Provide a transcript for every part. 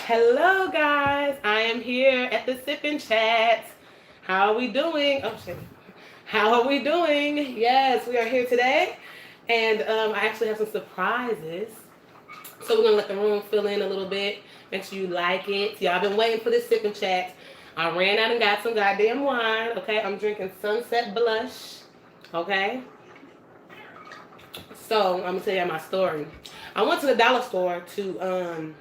Hello, guys. I am here at the Sip and Chat. How are we doing? Oh, shit. How are we doing? Yes, we are here today. And I actually have some surprises. So we're going to let the room fill in a little bit. Make sure you like it. Y'all been waiting for this Sip and Chat. I ran out and got some goddamn wine. Okay, I'm drinking Sunset Blush. Okay. So I'm going to tell you my story. I went to the dollar store to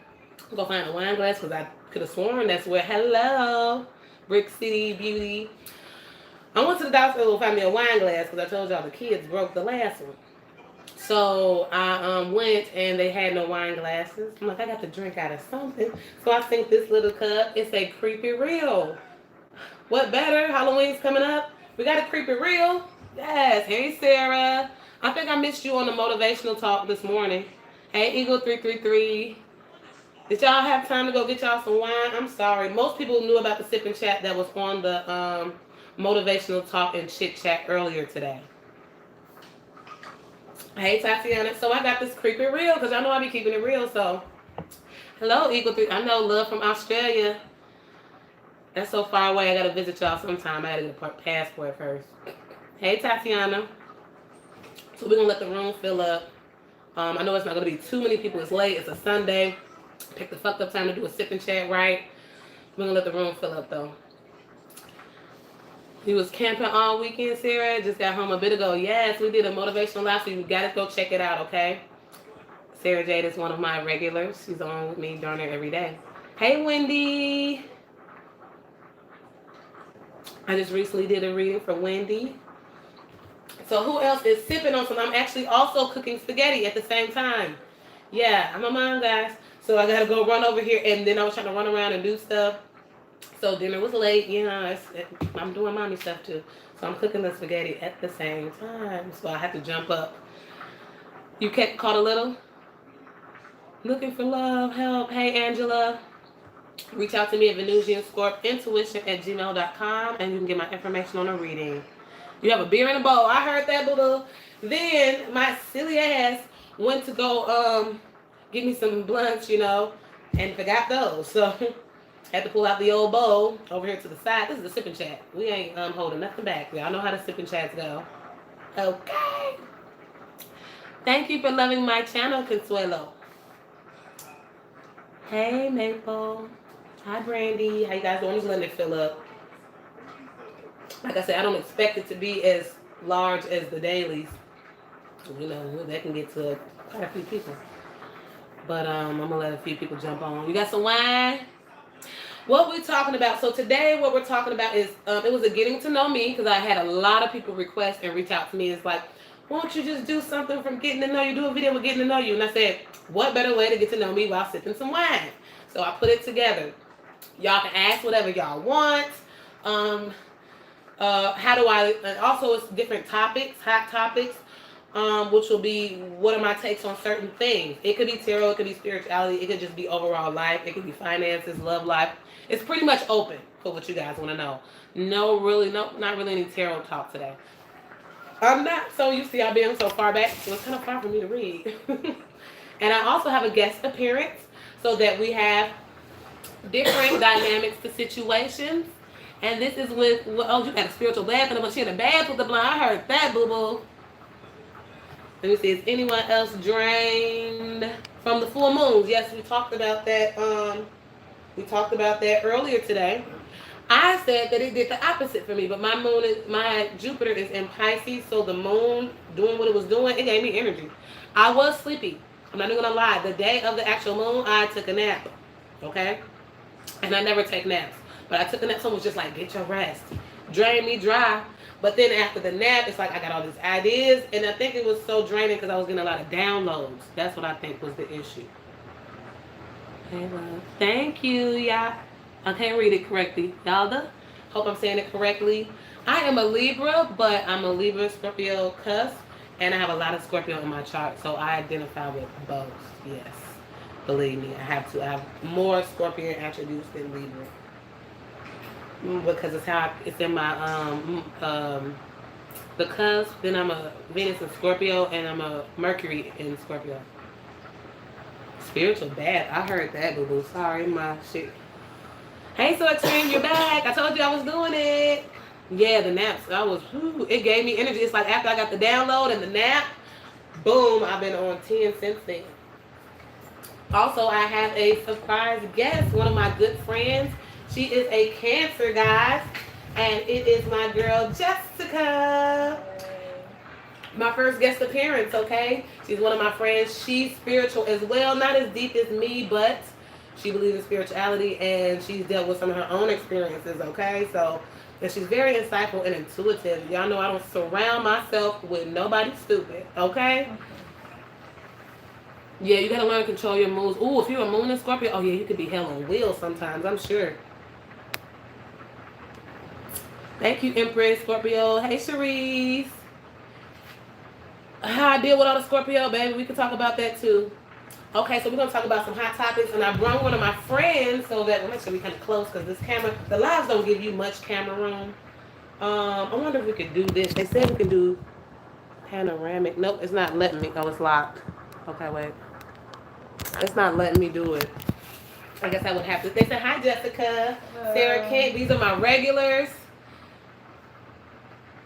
go find a wine glass because I could have sworn that's where, hello, Brick City Beauty. I went to the dollar store to find me a wine glass because I told y'all the kids broke the last one. So I went and they had no wine glasses. I'm like, I got to drink out of something. So I think this little cup, it's a Creepy Real. What better? Halloween's coming up. We got a Creepy Real. Yes. Hey, Sarah. I think I missed you on the motivational talk this morning. Hey, Eagle 333. Did y'all have time to go get y'all some wine? I'm sorry. Most people knew about the Sip and Chat that was on the motivational talk and chit chat earlier today. Hey, Tatiana. So I got this Creepy Real because y'all know I be keeping it real. So, hello, Eagle 3. I know love from Australia. That's so far away. I got to visit y'all sometime. I got to get a passport first. Hey, Tatiana. So we're going to let the room fill up. I know it's not going to be too many people. It's late. It's a Sunday. Pick the fucked up time to do a Sip and Chat, right? We're gonna let the room fill up though. We was camping all weekend, Sarah. Just got home a bit ago. Yes, we did a motivational live, so you gotta go check it out, okay? Sarah Jade is one of my regulars. She's on with me darn near every day. Hey, Wendy. I just recently did a reading for Wendy. So who else is sipping on some? I'm actually also cooking spaghetti at the same time. Yeah, I'm a mom, guys. So I gotta go run over here, and then I was trying to run around and do stuff. So dinner was late, you know. I'm doing mommy stuff too. So I'm cooking the spaghetti at the same time. So I have to jump up. You caught a little? Looking for love, help. Hey, Angela. Reach out to me at VenusianScorpIntuition@gmail.com, and you can get my information on a reading. You have a beer in a bowl. I heard that, boo. Then my silly ass went to go get me some blunts, you know, and forgot those. So had to pull out the old bowl over here to the side. This is a Sip and Chat. We ain't holding nothing back. Y'all know how the Sip and Chats go. Okay. Thank you for loving my channel, Consuelo. Hey, Maple. Hi, Brandy. How you guys doing? Just letting it fill up. Like I said, I don't expect it to be as large as the dailies. You know, that can get to quite a few people. But I'm going to let a few people jump on. You got some wine? What we're talking about. So today what we're talking about is, it was a getting to know me because I had a lot of people request and reach out to me. It's like, won't you just do something from getting to know you? Do a video with getting to know you. And I said, what better way to get to know me while sipping some wine? So I put it together. Y'all can ask whatever y'all want. How do I, and also it's different topics, hot topics, which will be what are my takes on certain things. It could be tarot, it could be spirituality, it could just be overall life, it could be finances, love life. It's pretty much open for what you guys want to know. Not really any tarot talk today. I'm not so used to y'all being so far back, so it's kind of far for me to read. And I also have a guest appearance so that we have different dynamics to situations. And this is with, oh, you got a spiritual bath, but she had a bath with the blind. I heard that, boo-boo. Let me see, is anyone else drained from the full moons? Yes, we talked about that. We talked about that earlier today. I said that it did the opposite for me, but my Jupiter is in Pisces, so the moon doing what it was doing, it gave me energy. I was sleepy. I'm not even gonna lie. The day of the actual moon, I took a nap. Okay? And I never take naps. But I took a nap, someone was just like, get your rest. Drain me dry. But then after the nap, it's like I got all these ideas. And I think it was so draining because I was getting a lot of downloads. That's what I think was the issue. Hey, love. Thank you, y'all. I can't read it correctly. Yalda? Hope I'm saying it correctly. I am a Libra, but I'm a Libra Scorpio cusp. And I have a lot of Scorpio in my chart. So I identify with both. Yes. Believe me, I have to. I have more Scorpion attributes than Libra. Because it's in my the cusp. Then I'm a Venus in Scorpio, and I'm a Mercury in Scorpio. spiritual bath. I heard that, boo boo. Sorry, my shit. Hey, so extreme, you're back. I told you I was doing it. Yeah, the naps. It gave me energy. It's like after I got the download and the nap, boom, I've been on 10 since then. Also, I have a surprise guest, one of my good friends. She is a Cancer, guys, and it is my girl, Jessica. My first guest appearance, okay? She's one of my friends. She's spiritual as well, not as deep as me, but she believes in spirituality, and she's dealt with some of her own experiences, okay? So, and she's very insightful and intuitive. Y'all know I don't surround myself with nobody stupid, okay? Yeah, you gotta learn to control your moods. Ooh, if you're a moon in Scorpio, oh yeah, you could be hell on wheels sometimes, I'm sure. Thank you, Empress Scorpio. Hey, Cherise. How I deal with all the Scorpio, baby. We can talk about that too. Okay, so we're gonna talk about some hot topics, and I brought one of my friends so that we'll make sure we kind of close because this camera, the lives don't give you much camera room. I wonder if we could do this. They said we can do panoramic. Nope, it's not letting me. Oh, it's locked. Okay, wait. It's not letting me do it. I guess I would have to. They said, hi, Jessica. Sarah Kent. These are my regulars.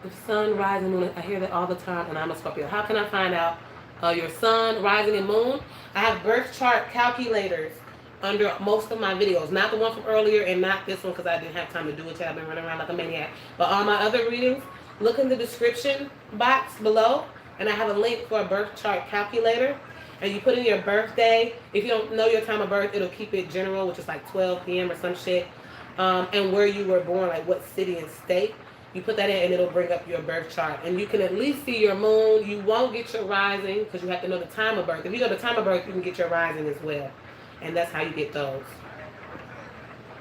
The sun, rising, moon. I hear that all the time, and I'm a Scorpio. How can I find out your sun, rising, and moon? I have birth chart calculators under most of my videos. Not the one from earlier and not this one because I didn't have time to do it. I've been running around like a maniac. But all my other readings, look in the description box below, and I have a link for a birth chart calculator. And you put in your birthday. If you don't know your time of birth, it'll keep it general, which is like 12 p.m. or some shit. And where you were born, like what city and state. You put that in and it'll bring up your birth chart. And you can at least see your moon. You won't get your rising because you have to know the time of birth. If you know the time of birth, you can get your rising as well. And that's how you get those.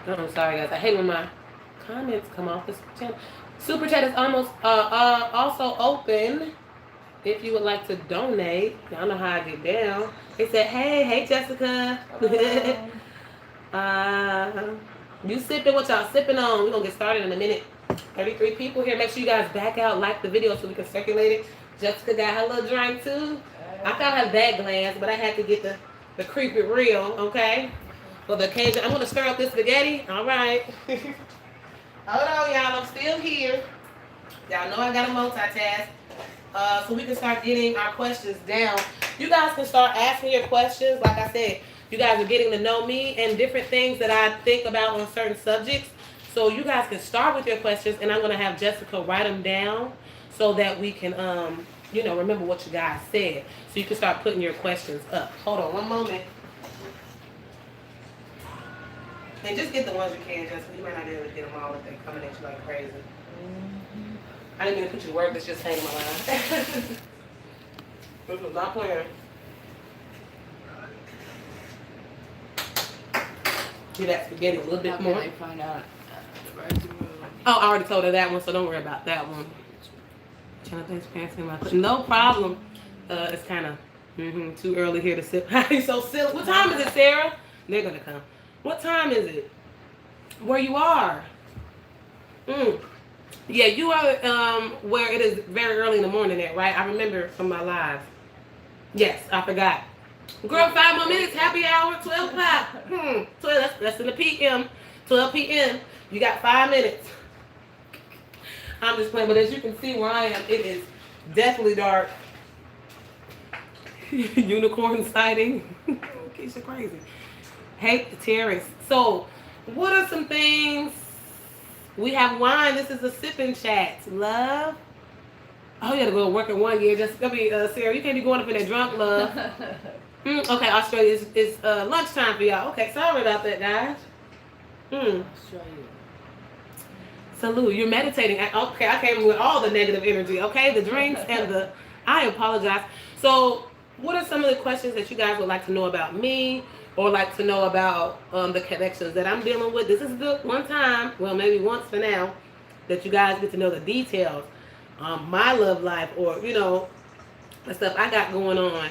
Oh, I'm sorry, guys. I hate when my comments come off this channel. Super chat is almost also open. If you would like to donate, y'all know how I get down. They said, hey Jessica. You sipping? What y'all sipping on? We're going to get started in a minute. 33 people here. Make sure you guys back out, like the video so we can circulate it. Jessica got her little drink too. I found her that glass, but I had to get the creep it real, okay? For the occasion. I'm going to stir up this spaghetti. All right. Hold on, y'all. I'm still here. Y'all know I got to multitask. So we can start getting our questions down. You guys can start asking your questions. Like I said, you guys are getting to know me and different things that I think about on certain subjects. So you guys can start with your questions, and I'm going to have Jessica write them down so that we can, remember what you guys said. So you can start putting your questions up. Hold on one moment. And just get the ones you can, Jessica. You might not be able to get them all if they're coming at you like crazy. I didn't mean to put you to work. That's just hanging my line. This was not playing. See that spaghetti a little bit more. They find out Oh, I already told her that one, so don't worry about that one. No problem. It's kind of too early here to sip. You're so silly. What time is it, Sarah? They're gonna come. What time is it? Where you are? Yeah, you are where it is very early in the morning at, right? I remember from my live. Yes, I forgot. Girl, 5 more minutes, happy hour, 12 o'clock. 12, that's in the PM. 12 p.m. You got 5 minutes. I'm just playing, but as you can see where I am, it is definitely dark. Unicorn sighting. Keisha crazy. Hey, Terrence. So, what are some things? We have wine. This is a sipping chat. Love. Oh, you gotta go to work in 1 year. Just gonna be Sarah. You can't be going up in that drunk, love. Okay, Australia is lunchtime for y'all. Okay, sorry about that, guys. Australia. Salute. You're meditating. Okay, I came with all the negative energy. Okay, the drinks and the. I apologize. So, what are some of the questions that you guys would like to know about me? Or like to know about the connections that I'm dealing with? This is the one time, well, maybe once for now, that you guys get to know the details. My love life, or, the stuff I got going on.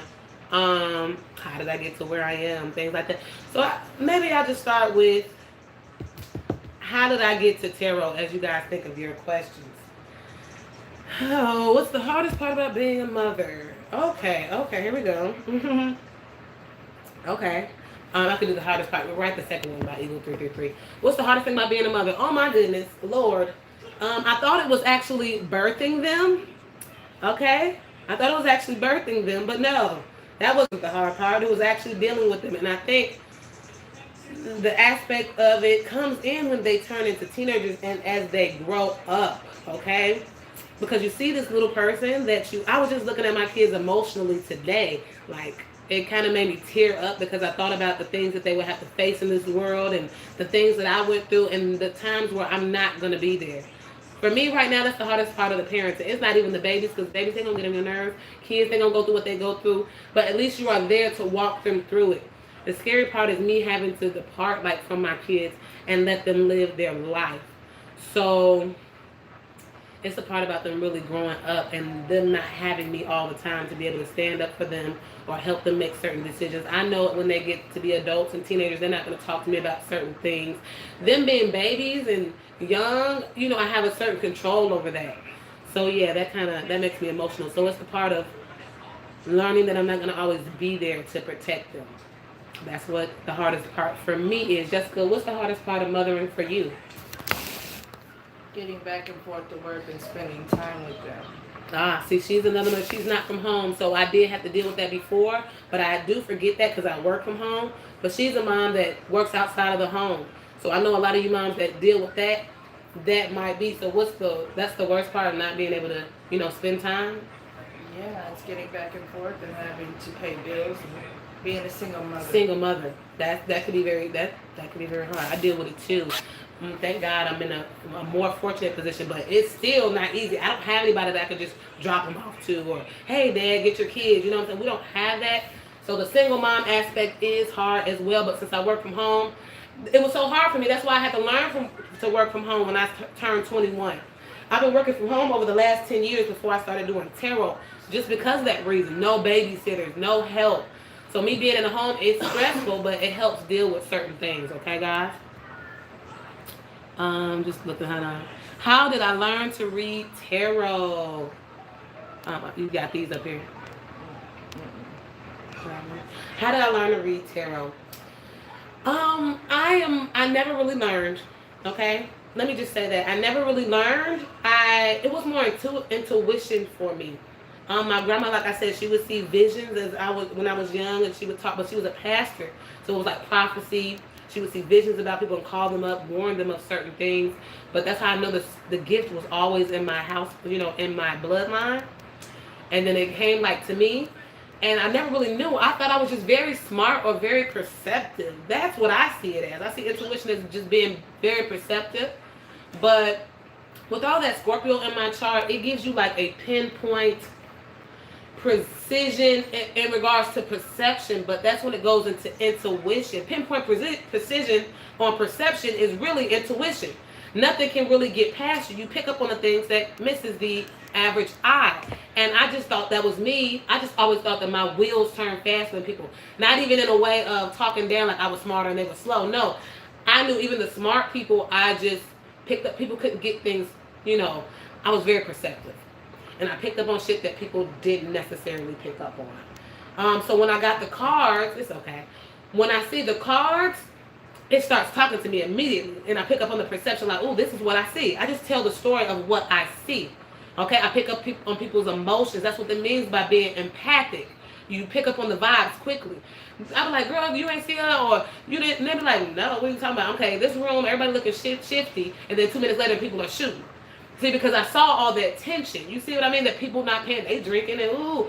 How did I get to where I am? Things like that. So maybe I'll just start with, how did I get to tarot as you guys think of your questions? Oh, what's the hardest part about being a mother? Okay, here we go. Okay. I could do the hardest part. We'll write the second one by Eagle 333. What's the hardest thing about being a mother? Oh my goodness, Lord. I thought it was actually birthing them. Okay, I thought it was actually birthing them, but no, that wasn't the hard part. It was actually dealing with them, and I think the aspect of it comes in when they turn into teenagers and as they grow up. Okay, because you see this little person that you. I was just looking at my kids emotionally today, like it kind of made me tear up because I thought about the things that they would have to face in this world and the things that I went through and the times where I'm not going to be there. For me right now, that's the hardest part of the parenting. It's not even the babies because babies, they're going to get on your nerves. Kids, they're going to go through what they go through. But at least you are there to walk them through it. The scary part is me having to depart like from my kids and let them live their life. So it's the part about them really growing up and them not having me all the time to be able to stand up for them or help them make certain decisions. I know when they get to be adults and teenagers, they're not going to talk to me about certain things. Them being babies and young, I have a certain control over that. So yeah, that makes me emotional. So it's the part of learning that I'm not going to always be there to protect them. That's what the hardest part for me is. Jessica, what's the hardest part of mothering for you? Getting back and forth to work and spending time with them. See, she's another one. She's not from home, so I did have to deal with that before, but I do forget that because I work from home. But she's a mom that works outside of the home, so I know a lot of you moms that deal with that. That might be. So that's the worst part of not being able to, spend time. Yeah, it's getting back and forth and having to pay bills and being a single mother. Single mother. That could be very hard. I deal with it too. Thank God I'm in a more fortunate position, but it's still not easy. I don't have anybody that I could just drop them off to, or hey dad, get your kids. You know what I'm saying? We don't have that. So the single mom aspect is hard as well. But since I work from home, it was so hard for me. That's why I had to learn to work from home when I turned 21. I've been working from home over the last 10 years before I started doing tarot, just because of that reason. No babysitters, no help. So me being in the home, it's stressful, but it helps deal with certain things. Okay, guys? Just looking at how did I learn to read tarot? You got these up here. How did I learn to read tarot? I never really learned. Okay, let me just say that I never really learned. It was more intuition for me. My grandma, like I said, she would see visions when I was young, and she would talk. But she was a pastor, so it was like prophecy. She would see visions about people and call them up, warn them of certain things. But that's how I know the gift was always in my house, in my bloodline. And then it came like to me, and I never really knew. I thought I was just very smart or very perceptive. That's what I see it as. I see intuition as just being very perceptive. But with all that Scorpio in my chart, it gives you like a pinpoint precision in regards to perception, but that's when it goes into intuition. Pinpoint precision on perception is really intuition. Nothing can really get past you. You pick up on the things that misses the average eye. And I just thought that was me. I just always thought that my wheels turned faster than people. Not even in a way of talking down like I was smarter and they were slow. No. I knew even the smart people, I just picked up. People couldn't get things, I was very perceptive. And I picked up on shit that people didn't necessarily pick up on. So when I got the cards, it's okay. When I see the cards, it starts talking to me immediately. And I pick up on the perception like, oh, this is what I see. I just tell the story of what I see. Okay, I pick up on people's emotions. That's what it means by being empathic. You pick up on the vibes quickly. I'm like, girl, you ain't see her, or you didn't. And they be like, no, what are you talking about? Okay, this room, everybody looking shifty. And then 2 minutes later, people are shooting. See, because I saw all that tension. You see what I mean? That people not paying, they drinking and ooh.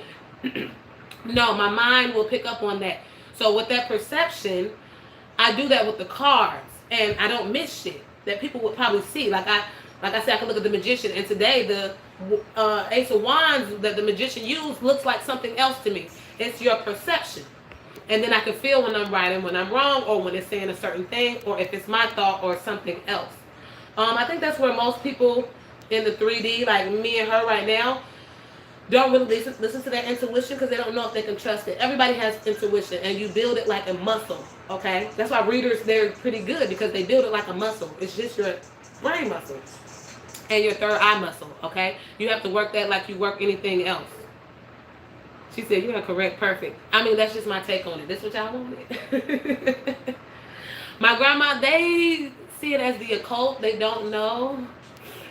No, my mind will pick up on that. So with that perception, I do that with the cards. And I don't miss shit that people would probably see. Like I said, I can look at the magician. And today, the Ace of Wands that the magician used looks like something else to me. It's your perception. And then I can feel when I'm right and when I'm wrong, or when it's saying a certain thing, or if it's my thought or something else. I think that's where most people in the 3D, like me and her right now, don't really listen to their intuition because they don't know if they can trust it. Everybody has intuition, and you build it like a muscle, okay? That's why readers, they're pretty good because they build it like a muscle. It's just your brain muscle and your third eye muscle, okay? You have to work that like you work anything else. She said, "You are correct, perfect." I mean, that's just my take on it. This what y'all wanted. My grandma, they see it as the occult. They don't know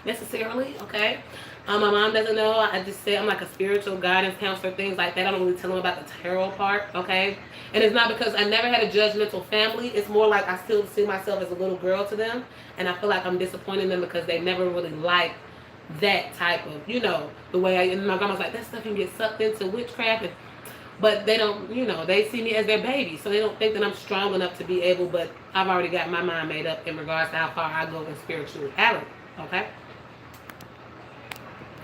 necessarily, okay? My mom doesn't know. I just say I'm like a spiritual guidance counselor, things like that. I don't really tell them about the tarot part, okay? And it's not because I never had a judgmental family. It's more like I still see myself as a little girl to them, and I feel like I'm disappointing them because they never really liked that type of, the way and my grandma's like, that stuff can get sucked into witchcraft, but they don't, they see me as their baby, so they don't think that I'm strong enough to be able, but I've already got my mind made up in regards to how far I go in spirituality, okay?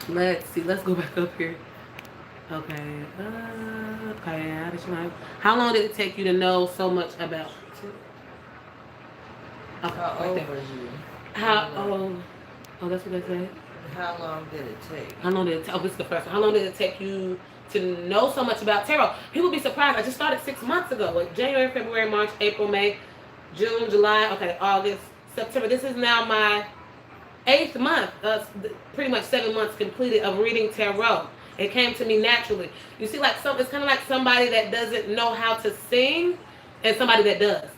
Let's see. Let's go back up here. Okay. How long did it take you to know so much about? Okay, How right old there. were you? How old? Oh, that's what they said. How long did it take? How long did it? Oh, this is the first one. How long did it take you to know so much about tarot? People be surprised. I just started 6 months ago. Like January, February, March, April, May, June, July. Okay, August, September. This is now my 8th month, pretty much 7 months completed of reading tarot. It came to me naturally. You see, it's kind of like somebody that doesn't know how to sing, and somebody that does.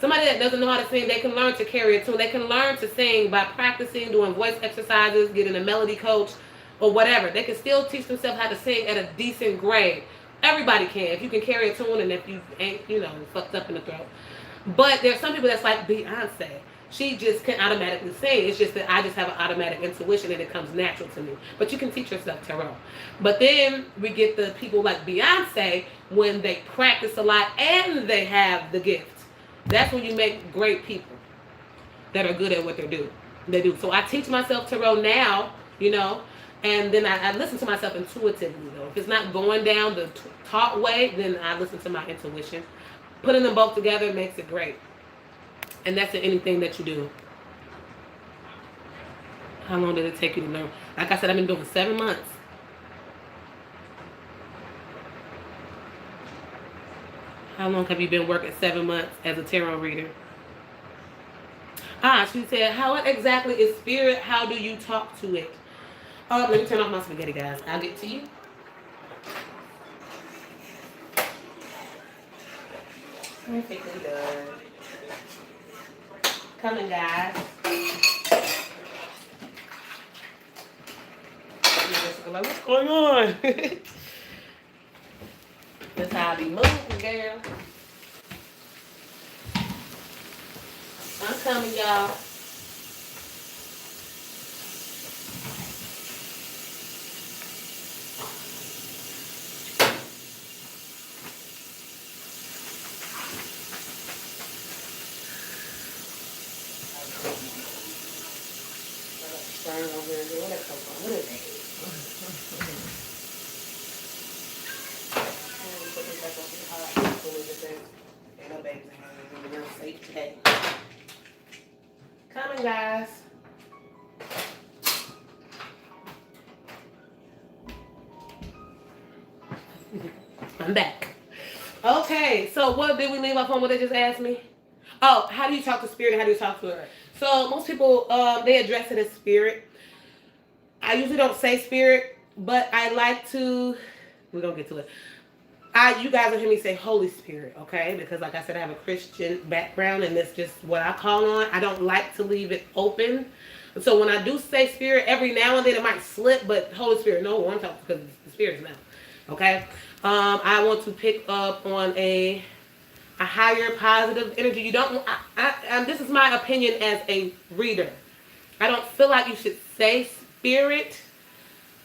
Somebody that doesn't know how to sing, they can learn to carry a tune. They can learn to sing by practicing, doing voice exercises, getting a melody coach, or whatever. They can still teach themselves how to sing at a decent grade. Everybody can, if you can carry a tune and if you ain't, fucked up in the throat. But there's some people that's like Beyonce. She just can automatically sing. It's just that I just have an automatic intuition and it comes natural to me. But you can teach yourself tarot. But then we get the people like Beyonce when they practice a lot and they have the gift. That's when you make great people that are good at what they do. So I teach myself tarot now, and then I listen to myself intuitively though. If it's not going down the taught way, then I listen to my intuition. Putting them both together makes it great. And that's in anything that you do. How long did it take you to learn? Like I said, I've been doing 7 months. How long have you been working 7 months as a tarot reader? She said, how exactly is spirit? How do you talk to it? Let me turn off my spaghetti, guys. I'll get to you. Perfectly done. Coming, guys. What's going on? That's how I be moving, girl. I'm coming, y'all. What is it? Coming, guys. I'm back. Okay, so what did we leave off on? What they just asked me? Oh, how do you talk to spirit and how do you talk to it? So most people, they address it as spirit. I usually don't say spirit, but I like to, we're going to get to it. You guys will hear me say Holy Spirit, okay? Because like I said, I have a Christian background and that's just what I call on. I don't like to leave it open. So when I do say spirit, every now and then it might slip, but Holy Spirit, no, I'm talking because the spirit's now, okay? I want to pick up on a higher positive energy. You don't, this is my opinion as a reader. I don't feel like you should say spirit.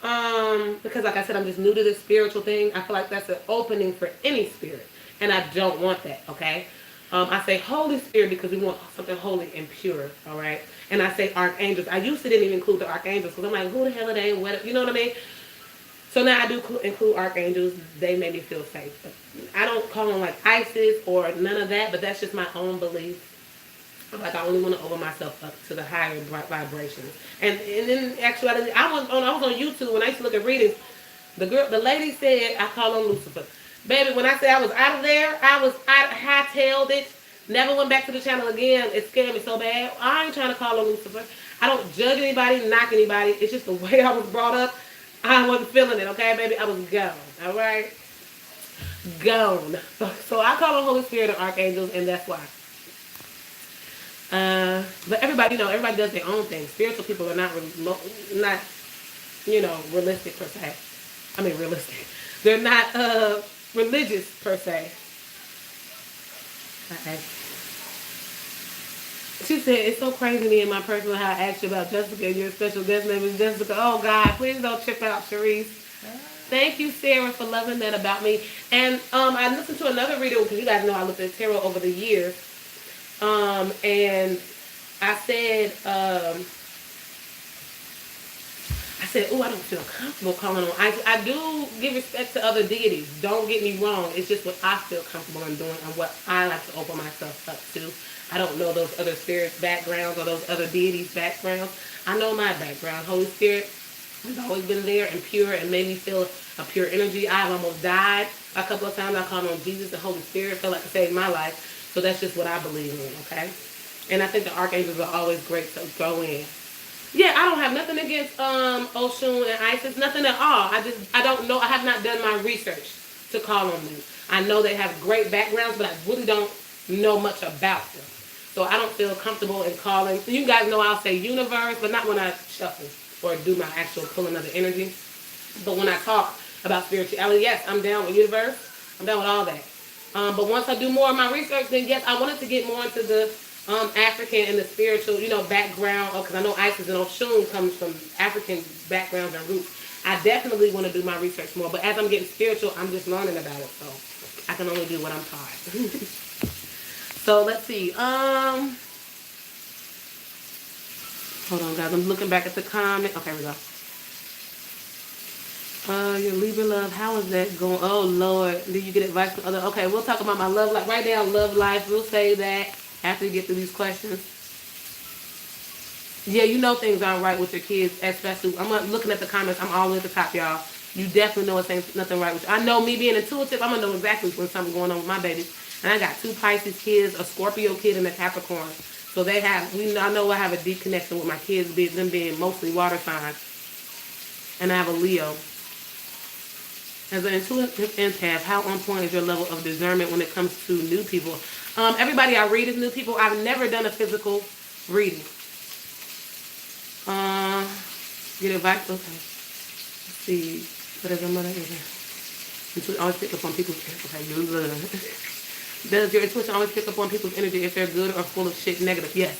Because like I said, I'm just new to this spiritual thing. I feel like that's an opening for any spirit. And I don't want that, okay? I say Holy Spirit because we want something holy and pure, all right? And I say archangels. I used to didn't even include the archangels because I'm like, who the hell are they? What, you know what I mean? So now I do include archangels. They make me feel safe. But I don't call them like ISIS or none of that, but that's just my own belief. Like I only want to open myself up to the higher vibrations. And in actuality, I was on YouTube when I used to look at readings. The lady said I call on Lucifer. Baby, when I say I was out of there, I hightailed it. Never went back to the channel again. It scared me so bad. I ain't trying to call on Lucifer. I don't judge anybody, knock anybody. It's just the way I was brought up. I wasn't feeling it, okay, baby? I was gone, all right? Gone. So I call on Holy Spirit and archangels, and that's why. But everybody, everybody does their own thing. Spiritual people are not realistic per se. I mean, realistic. They're not religious per se. Okay. She said, it's so crazy to me in my personal how I asked you about Jessica and your special guest name is Jessica. Oh, God, please don't trip out, Sharice. Thank you, Sarah, for loving that about me. And I listened to another reading because you guys know I looked at tarot over the years. And I said, oh, I don't feel comfortable calling on. I do give respect to other deities. Don't get me wrong. It's just what I feel comfortable in doing and what I like to open myself up to. I don't know those other spirits' backgrounds or those other deities' backgrounds. I know my background. Holy Spirit has always been there and pure and made me feel a pure energy. I've almost died a couple of times. I called on Jesus and Holy Spirit. Felt like it saved my life. So that's just what I believe in, okay? And I think the archangels are always great to go in. Yeah, I don't have nothing against Oshun and Isis, nothing at all. I don't know. I have not done my research to call on them. I know they have great backgrounds, but I really don't know much about them. So I don't feel comfortable in calling. You guys know I'll say universe, but not when I shuffle or do my actual pulling of the energy. But when I talk about spirituality, yes, I'm down with universe. I'm down with all that. But once I do more of my research, then yes, I wanted to get more into the African and the spiritual, background. Because I know Isis and Oshun comes from African backgrounds and roots. I definitely want to do my research more. But as I'm getting spiritual, I'm just learning about it. So I can only do what I'm taught. So let's see. Hold on, guys. I'm looking back at the comment. Okay, we go. Your Libra love, how is that going? Oh, Lord. Did you get advice from other? Okay, we'll talk about my love life. Right now, love life. We'll say that after we get through these questions. Yeah, things aren't right with your kids, especially. I'm looking at the comments. I'm all the way at the top, y'all. You definitely know it's ain't nothing right with you. I know me being intuitive, I'm going to know exactly when something's going on with my baby. And I got 2 Pisces kids, a Scorpio kid, and a Capricorn. So I know I have a deep connection with my kids, them being mostly water signs. And I have a Leo. As an intuitive empath, how on point is your level of discernment when it comes to new people? Everybody I read is new people. I've never done a physical reading. Get advice? Okay. Let's see. What is your mother? Intuition always pick up on people's energy. Does your intuition always pick up on people's energy if they're good or full of shit negative? Yes.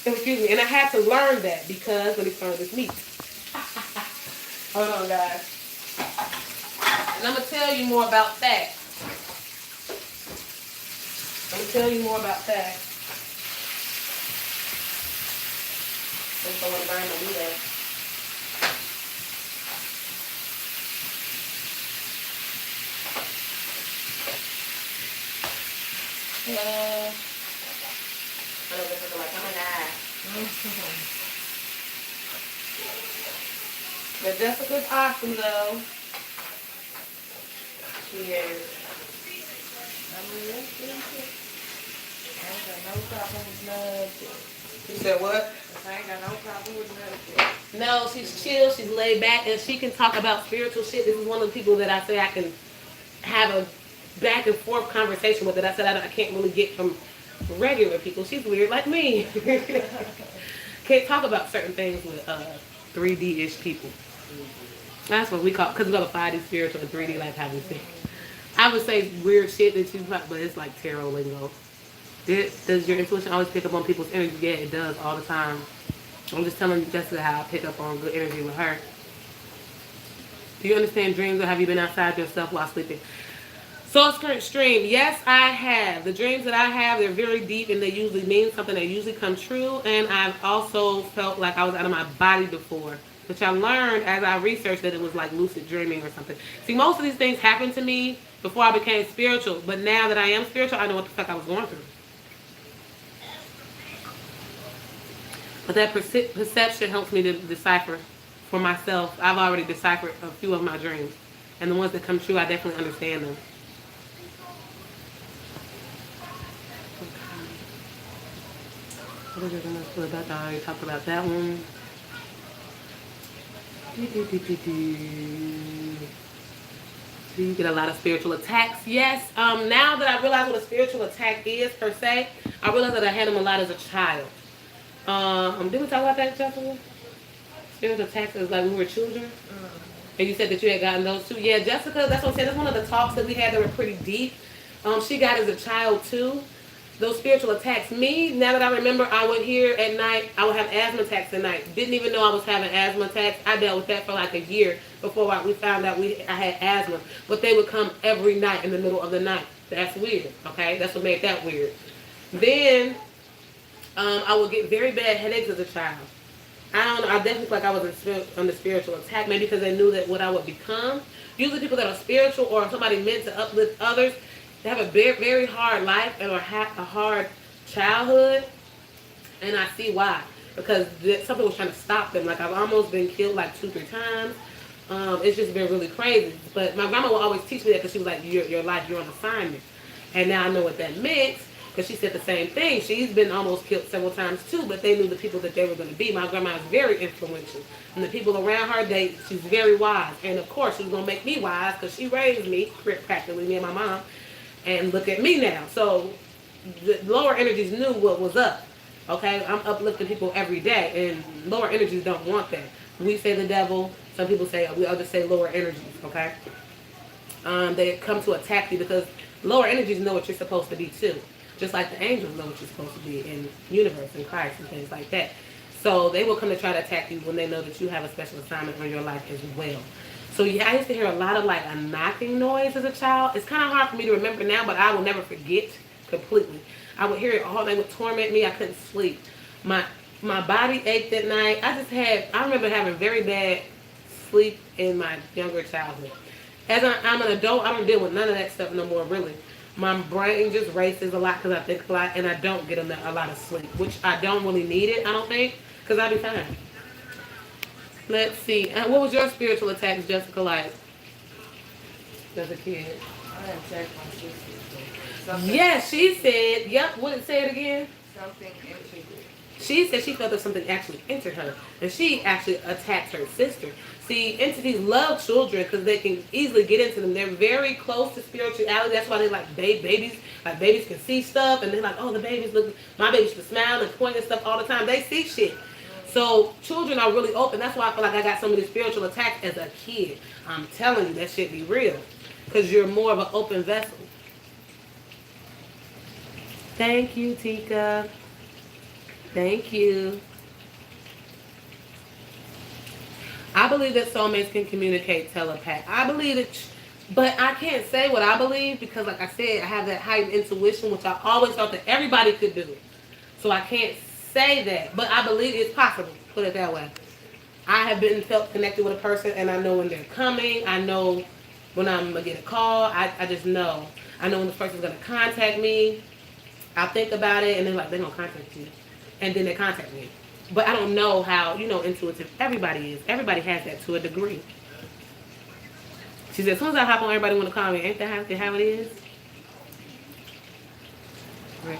Excuse me. And I had to learn that because let me turn this meat. Hold on, guys. And I'm going to tell you more about that. Since I want to burn the meat out. I know this is like, oh my God. But Jessica's awesome, though. She is. I ain't got no problem with nothing. You said what? I ain't got no problem with nothing. No, she's chill, she's laid back, and she can talk about spiritual shit. This is one of the people that I say I can have a back and forth conversation with. That I said I can't really get from regular people. She's weird like me. Can't talk about certain things with 3D-ish people. That's what we call, because we got a 5D spiritual and 3D like how we think. I would say weird shit that you, but it's like tarot lingo. Does your intuition always pick up on people's energy? Yeah, it does all the time. I'm just telling Jessica how I pick up on good energy with her. Do you understand dreams, or have you been outside yourself while sleeping? Source current stream. Yes, I have. The dreams that I have, they're very deep and they usually mean something. They usually come true. And I've also felt like I was out of my body before, which I learned as I researched that it was like lucid dreaming or something. See, most of these things happened to me before I became spiritual. But now that I am spiritual, I know what the fuck I was going through. But that perception helps me to decipher for myself. I've already deciphered a few of my dreams. And the ones that come true, I definitely understand them. What is it going to feel about that? I already talked about that one. Do you get a lot of spiritual attacks? Yes. Now that I realize what a spiritual attack is per se, I realize that I had them a lot as a child. Did we talk about that, Jessica? Spiritual attacks is like when we were children. And you said that you had gotten those too. Yeah, Jessica, that's what I'm saying. That's one of the talks that we had that were pretty deep. She got as a child too. Those spiritual attacks. Me, now that I remember, I would hear at night, I would have asthma attacks at night. Didn't even know I was having asthma attacks. I dealt with that for like a year before we found out I had asthma. But they would come every night in the middle of the night. That's weird, okay? That's what made that weird. Then, I would get very bad headaches as a child. I don't know. I definitely feel like I was under spiritual attack, maybe because they knew that what I would become. Usually people that are spiritual or somebody meant to uplift others, they have a very, very hard life and or have a hard childhood. And I see why. Because something was trying to stop them. Like I've almost been killed like 2-3 times. It's just been really crazy. But my grandma would always teach me that because she was like, your life, you're on assignment. And now I know what that meant. Because she said the same thing. She's been almost killed several times too, but they knew the people that they were going to be. My grandma is very influential. And the people around her, she's very wise. And of course, she's going to make me wise because she raised me, practically, me and my mom. And look at me now. So the lower energies knew what was up. Okay? I'm uplifting people every day. And lower energies don't want that. We say the devil. Some people say, we others say lower energies. Okay? They come to attack you because lower energies know what you're supposed to be too. Just like the angels know what you're supposed to be in universe and Christ and things like that. So they will come to try to attack you when they know that you have a special assignment on your life as well. So yeah, I used to hear a lot of like a knocking noise as a child. It's kind of hard for me to remember now, but I will never forget completely. I would hear it all day. It would torment me. I couldn't sleep. My body ached at night. I remember having very bad sleep in my younger childhood. As I'm an adult, I don't deal with none of that stuff no more, really. My brain just races a lot because I think a lot, and I don't get a lot of sleep, which I don't really need it, I don't think, because I'll be fine. Let's see. What was your spiritual attacks, Jessica, like as a kid? I attacked my sister. Yeah, she said, yep, what did it say it again? Something entered. She said she felt that something actually entered her, and she actually attacked her sister. See, entities love children because they can easily get into them. They're very close to spirituality. That's why they like babies. Like babies can see stuff, and they're like, oh, the babies look. My babies can smile and point and stuff all the time. They see shit. So children are really open. That's why I feel like I got so many spiritual attacks as a kid. I'm telling you, that shit be real because you're more of an open vessel. Thank you, Tika. Thank you. I believe that soulmates can communicate telepath. I believe that, but I can't say what I believe because, like I said, I have that heightened intuition, which I always thought that everybody could do. So I can't say that, but I believe it's possible. Put it that way. I have felt connected with a person, and I know when they're coming. I know when I'm gonna get a call. I just know. I know when this person's gonna contact me. I think about it, and they're like, they're gonna contact you. And then they contact me. But I don't know how, intuitive everybody is. Everybody has that to a degree. She said, as soon as I hop on, everybody want to call me. Ain't that how it is? Great.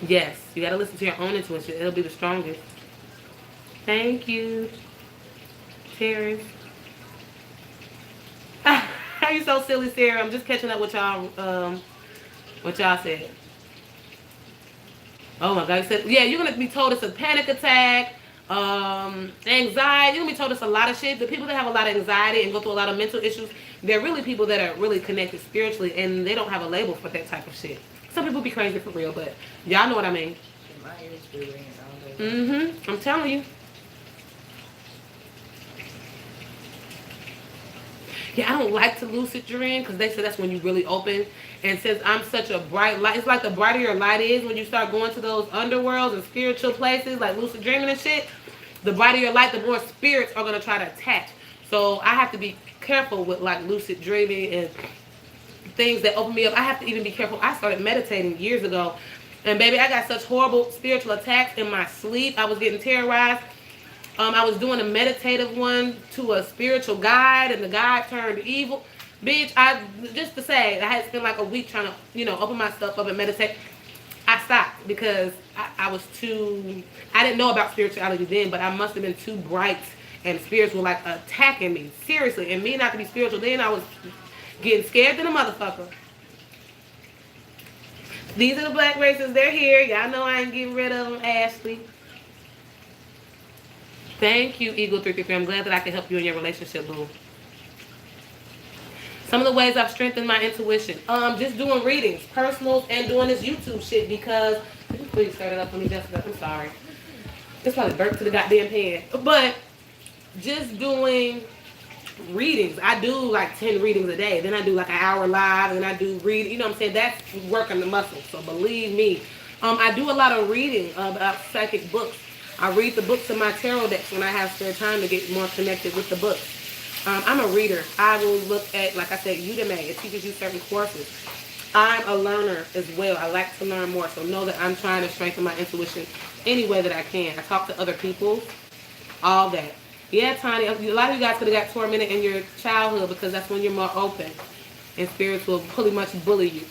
Yes, you got to listen to your own intuition. It'll be the strongest. Thank you, Terrence. How you so silly, Sarah? I'm just catching up with y'all. What y'all said. Oh my God! You said, yeah, you're gonna be told it's a panic attack, anxiety. You're gonna be told it's a lot of shit. The people that have a lot of anxiety and go through a lot of mental issues, they're really people that are really connected spiritually, and they don't have a label for that type of shit. Some people be crazy for real, but y'all know what I mean. My ears be ringing all day. I'm telling you. Yeah, I don't like to lucid dream because they say that's when you really open. And since I'm such a bright light, it's like the brighter your light is when you start going to those underworlds and spiritual places like lucid dreaming and shit. The brighter your light, the more spirits are going to try to attach. So I have to be careful with like lucid dreaming and things that open me up. I have to even be careful. I started meditating years ago. And baby, I got such horrible spiritual attacks in my sleep. I was getting terrorized. I was doing a meditative one to a spiritual guide, and the guide turned evil. Bitch, just to say, I had spent like a week trying to, open my stuff up and meditate. I stopped because I was too. I didn't know about spirituality then, but I must have been too bright, and spirits were like attacking me seriously. And me not to be spiritual then, I was getting scared than a motherfucker. These are the black races. They're here. Y'all know I ain't getting rid of them, Ashley. Thank you, Eagle 333. I'm glad that I can help you in your relationship, boo. Some of the ways I've strengthened my intuition. Just doing readings, personals, and doing this YouTube shit because could you please start it up for me, Jessica? I'm sorry. It's probably burnt to the goddamn pan. But just doing readings. I do like 10 readings a day. Then I do like an hour live, and I do read. You know what I'm saying? That's working the muscles. So believe me. I do a lot of reading about psychic books. I read the books in my tarot decks when I have spare time to get more connected with the books. I'm a reader. I will look at, like I said, Udemy. It teaches you certain courses. I'm a learner as well. I like to learn more. So know that I'm trying to strengthen my intuition any way that I can. I talk to other people. All that. Yeah, Tony, a lot of you guys could have got tormented in your childhood because that's when you're more open. And spirits will pretty much bully you.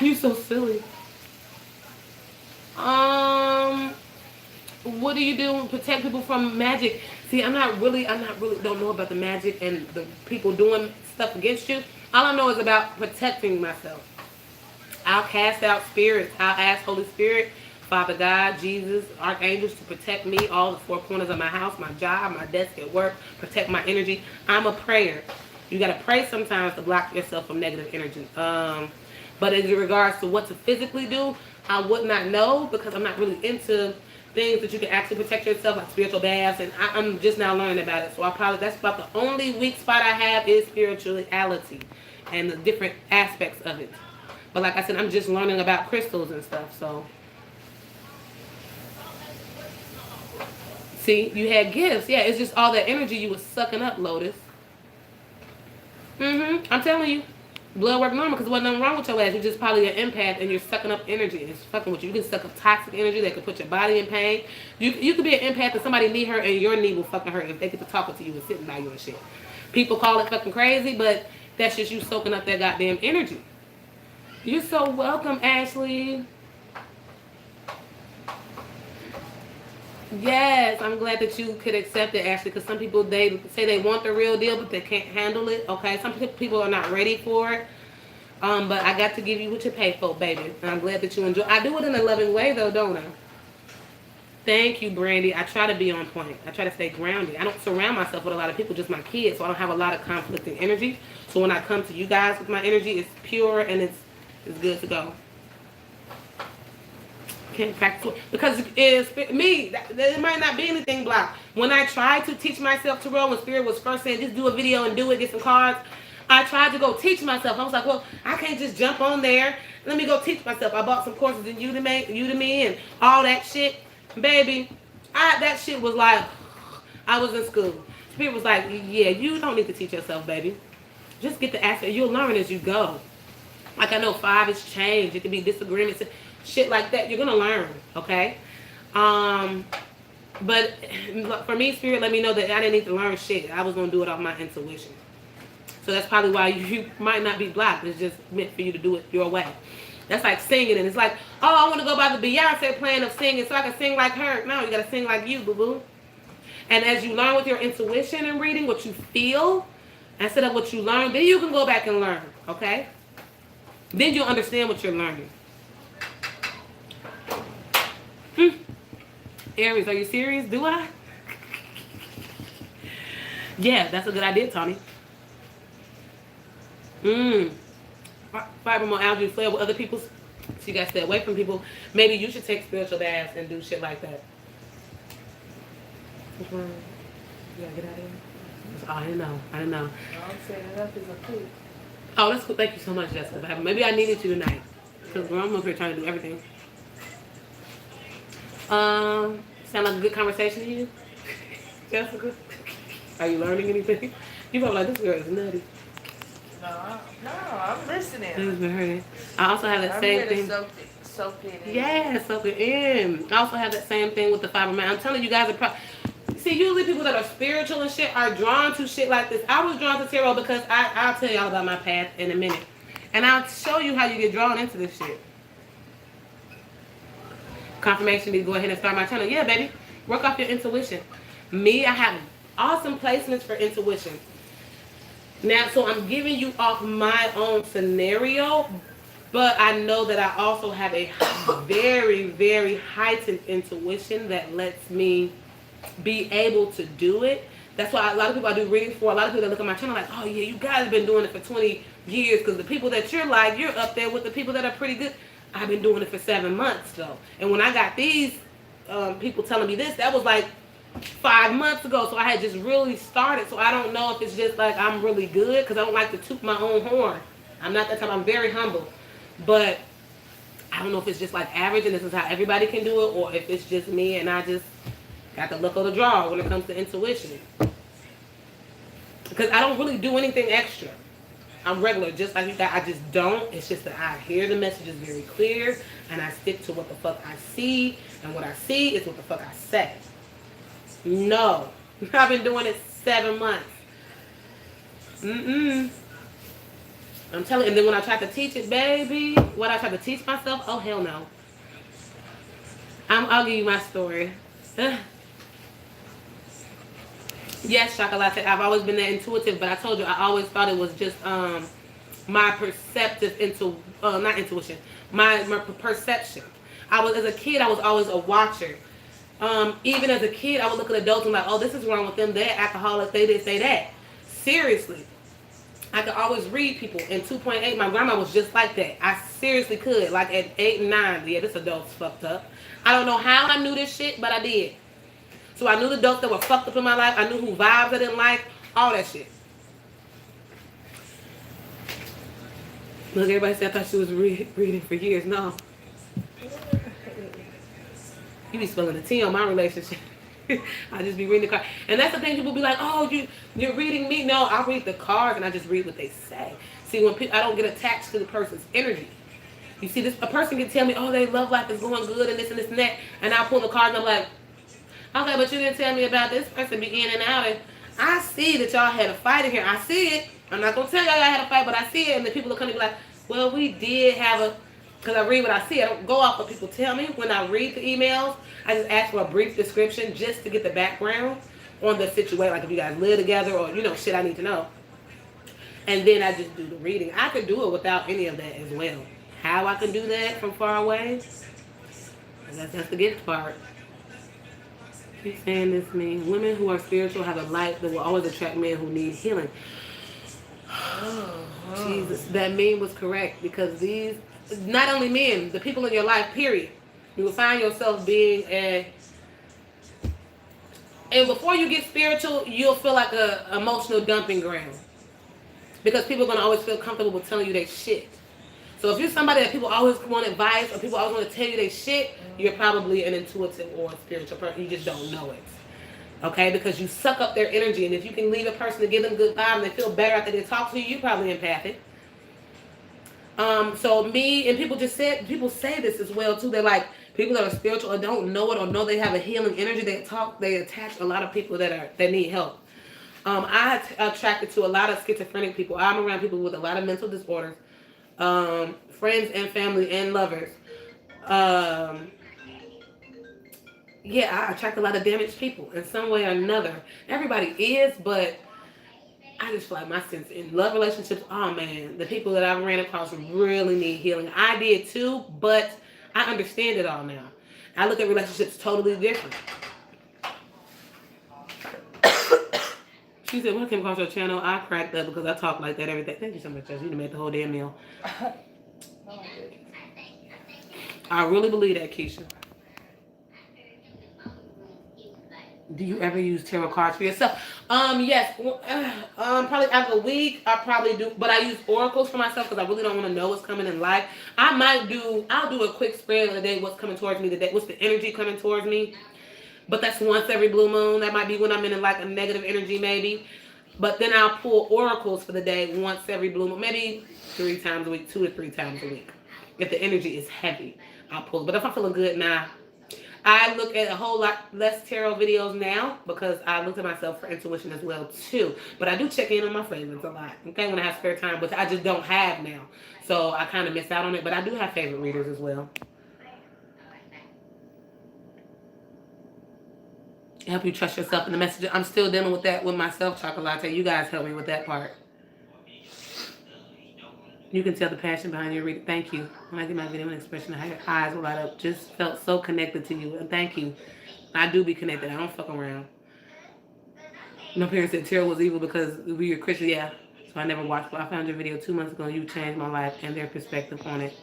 You so silly. What do you do to protect people from magic? See, I'm not really don't know about the magic and the people doing stuff against you. All I know is about protecting myself. I'll cast out spirits. I'll ask Holy Spirit, Father God, Jesus, archangels to protect me, all the four corners of my house, my job, my desk at work, protect my energy. I'm a prayer. You got to pray sometimes to block yourself from negative energy. But in regards to what to physically do, I would not know because I'm not really into things that you can actually protect yourself, like spiritual baths, and I'm just now learning about it. So that's about the only weak spot I have is spirituality and the different aspects of it. But like I said, I'm just learning about crystals and stuff. So see, you had gifts. Yeah, it's just all that energy you was sucking up, Lotus. I'm telling you. Blood work normal because there wasn't nothing wrong with your ass. You're just probably an empath and you're sucking up energy. It's fucking with you. You can suck up toxic energy that could put your body in pain. You could be an empath and somebody need hurt and your knee will fucking hurt if they get to talking to you and sitting by you and shit. People call it fucking crazy, but that's just you soaking up that goddamn energy. You're so welcome, Ashley. Yes, I'm glad that you could accept it, Ashley, because some people, they say they want the real deal, but they can't handle it, okay? Some people are not ready for it, but I got to give you what you pay for, baby, and I'm glad that you enjoy. I do it in a loving way, though, don't I? Thank you, Brandy. I try to be on point. I try to stay grounded. I don't surround myself with a lot of people, just my kids, so I don't have a lot of conflicting energy. So when I come to you guys with my energy, it's pure and it's good to go. Because it's me, there might not be anything blocked. When I tried to teach myself tarot, when Spirit was first saying, just do a video and do it, get some cards, I tried to go teach myself. I was like, well, I can't just jump on there. Let me go teach myself. I bought some courses in Udemy and all that shit. Baby, that shit was like, I was in school. Spirit was like, yeah, you don't need to teach yourself, baby. Just get the aspect. You'll learn as you go. Like I know 5 is change. It can be disagreements. Shit like that, you're gonna learn, okay? But for me, Spirit let me know that I didn't need to learn shit. I was gonna do it off my intuition. So that's probably why you might not be blocked. It's just meant for you to do it your way. That's like singing, and it's like, oh, I want to go by the Beyonce plan of singing so I can sing like her. No, you gotta sing like you, boo-boo. And as you learn with your intuition and reading what you feel instead of what you learn, then you can go back and learn, okay? Then you'll understand what you're learning. Aries, are you serious? Do I? Yeah, that's a good idea, Tony. Fibromyalgia, flare with other people, so you gotta stay away from people. Maybe you should take spiritual baths and do shit like that. You gotta get out of here? Oh, I didn't know. I'm setting it up as a food. Oh, that's cool. Thank you so much, Jessica. Maybe I needed you tonight. Because we're almost here trying to do everything. Sound like a good conversation to you, Jessica? Are you learning anything? You probably like, this girl is nutty. No, I'm listening. I also have that same thing. Soak it in. Yeah, soak it in. I also have that same thing with the fibromyalgia. I'm telling you guys, see, usually people that are spiritual and shit are drawn to shit like this. I was drawn to tarot because I'll tell y'all about my path in a minute. And I'll show you how you get drawn into this shit. Confirmation to go ahead and start my channel. Yeah, baby. Work off your intuition. Me, I have awesome placements for intuition. Now, so I'm giving you off my own scenario, but I know that I also have a very, very heightened intuition that lets me be able to do it. That's why a lot of people I do readings for, a lot of people that look at my channel like, oh yeah, you guys have been doing it for 20 years because the people that you're like, you're up there with the people that are pretty good. I've been doing it for 7 months though. And when I got these people telling me this, that was like 5 months ago. So I had just really started. So I don't know if it's just like I'm really good because I don't like to toot my own horn. I'm not that type. I'm very humble. But I don't know if it's just like average and this is how everybody can do it, or if it's just me and I just got the look of the draw when it comes to intuition. Because I don't really do anything extra. I'm regular, just like you guys. I just don't. It's just that I hear the messages very clear and I stick to what the fuck I see. And what I see is what the fuck I say. No. I've been doing it 7 months. I'm telling you. And then when I tried to teach it, baby, what I tried to teach myself, oh hell no. I'll give you my story. Yes, chocolate. I've always been that intuitive, but I told you I always thought it was just my perceptive not intuition, my perception. I was, as a kid, I was always a watcher. Even as a kid, I would look at adults and like, oh, this is wrong with them. They're alcoholics. They did say that. Seriously, I could always read people. In 2.8, my grandma was just like that. I seriously could. Like at 8 and 9, yeah, this adult's fucked up. I don't know how I knew this shit, but I did. So I knew the adults that were fucked up in my life. I knew who vibes I didn't like. All that shit. Look, everybody said I thought she was reading for years. No. You be spilling the tea on my relationship. I just be reading the card. And that's the thing, people be like, oh, you're reading me. No, I read the cards and I just read what they say. See, when I don't get attached to the person's energy. You see, a person can tell me, oh, their love life is going good and this and this and that. And I'll pull the card and I'm like, okay, but you didn't tell me about this person be in and out. And I see that y'all had a fight in here. I see it. I'm not going to tell y'all had a fight, but I see it. And the people are coming to be like, well, we did have a... Because I read what I see. I don't go off what people tell me. When I read the emails, I just ask for a brief description just to get the background on the situation. Like if you guys live together or, shit I need to know. And then I just do the reading. I could do it without any of that as well. How I can do that from far away, that's the gift part. Keep saying this to me. Women who are spiritual have a light that will always attract men who need healing. Jesus, that meme was correct because these, not only men, the people in your life, period. You will find yourself being and before you get spiritual, you'll feel like a emotional dumping ground. Because people are going to always feel comfortable with telling you their shit. So if you're somebody that people always want advice or people always want to tell you their shit, you're probably an intuitive or a spiritual person. You just don't know it. Okay? Because you suck up their energy. And if you can leave a person to give them good vibe and they feel better after they talk to you, you're probably empathic. So me, and people say this as well too. They're like, people that are spiritual or don't know it or know they have a healing energy, they attach a lot of people that need help. I attracted to a lot of schizophrenic people. I'm around people with a lot of mental disorders. Friends and family and lovers. Yeah, I attract a lot of damaged people in some way or another. Everybody is, but I just feel like my sense in love relationships, oh man, the people that I've ran across really need healing. I did too, but I understand it all now. I look at relationships totally different. She said, when I came across your channel, I cracked up because I talk like that every day. Thank you so much, Jess. You done made the whole damn meal. I really believe that, Keisha. Do you ever use tarot cards for yourself? Yes. Probably after a week, I probably do. But I use oracles for myself because I really don't want to know what's coming in life. I'll do a quick spread of the day, what's coming towards me today, what's the energy coming towards me. But that's once every blue moon. That might be when I'm in like a negative energy maybe. But then I'll pull oracles for the day once every blue moon. Maybe 3 times a week, 2 to 3 times a week. If the energy is heavy, I'll pull. But if I'm feeling good, nah. I look at a whole lot less tarot videos now because I look at myself for intuition as well too. But I do check in on my favorites a lot. Okay, when I have spare time, which I just don't have now, so I kind of miss out on it. But I do have favorite readers as well. Help you trust yourself in the message. I'm still dealing with that with myself, Chocolate. You guys help me with that part. You can tell the passion behind your reading. Thank you. When I get my video and expression, her eyes will light up. Just felt so connected to you. And thank you. I do be connected. I don't fuck around. My parents said tarot was evil because we were Christian. Yeah. So I never watched. But I found your video 2 months ago. You changed my life and their perspective on it.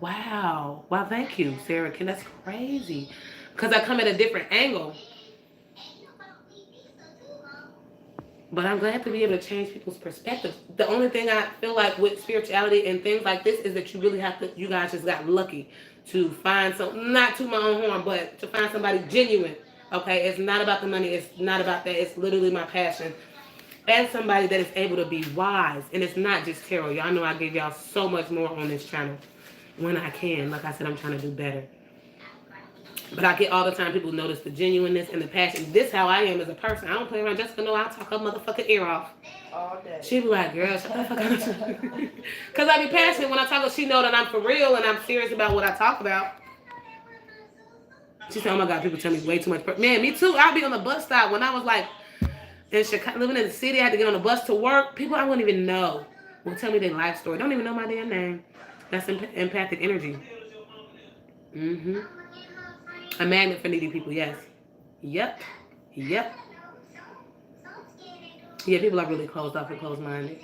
Wow. Wow. Thank you, Sarah. That's crazy. Because I come at a different angle. But I'm glad to be able to change people's perspectives. The only thing I feel like with spirituality and things like this is that you really have to, you guys just got lucky to find some, not to my own horn, but to find somebody genuine. Okay? It's not about the money. It's not about that. It's literally my passion. And somebody that is able to be wise. And it's not just tarot. Y'all know I give y'all so much more on this channel when I can. Like I said, I'm trying to do better. But I get all the time people notice the genuineness and the passion. This how I am as a person. I don't play around. Jessica know I'll talk her motherfucking ear off. All day. She be like, girl, shut the fuck up. Because I be passionate when I talk. She know that I'm for real and I'm serious about what I talk about. She said, oh my God, people tell me way too much. Man, me too. I'll be on the bus stop. When I was like in Chicago, living in the city, I had to get on the bus to work. People I wouldn't even know will tell me their life story. Don't even know my damn name. That's empathic energy. Mm-hmm. A magnet for needy people, yes. Yep. Yeah, people are really closed off and closed-minded.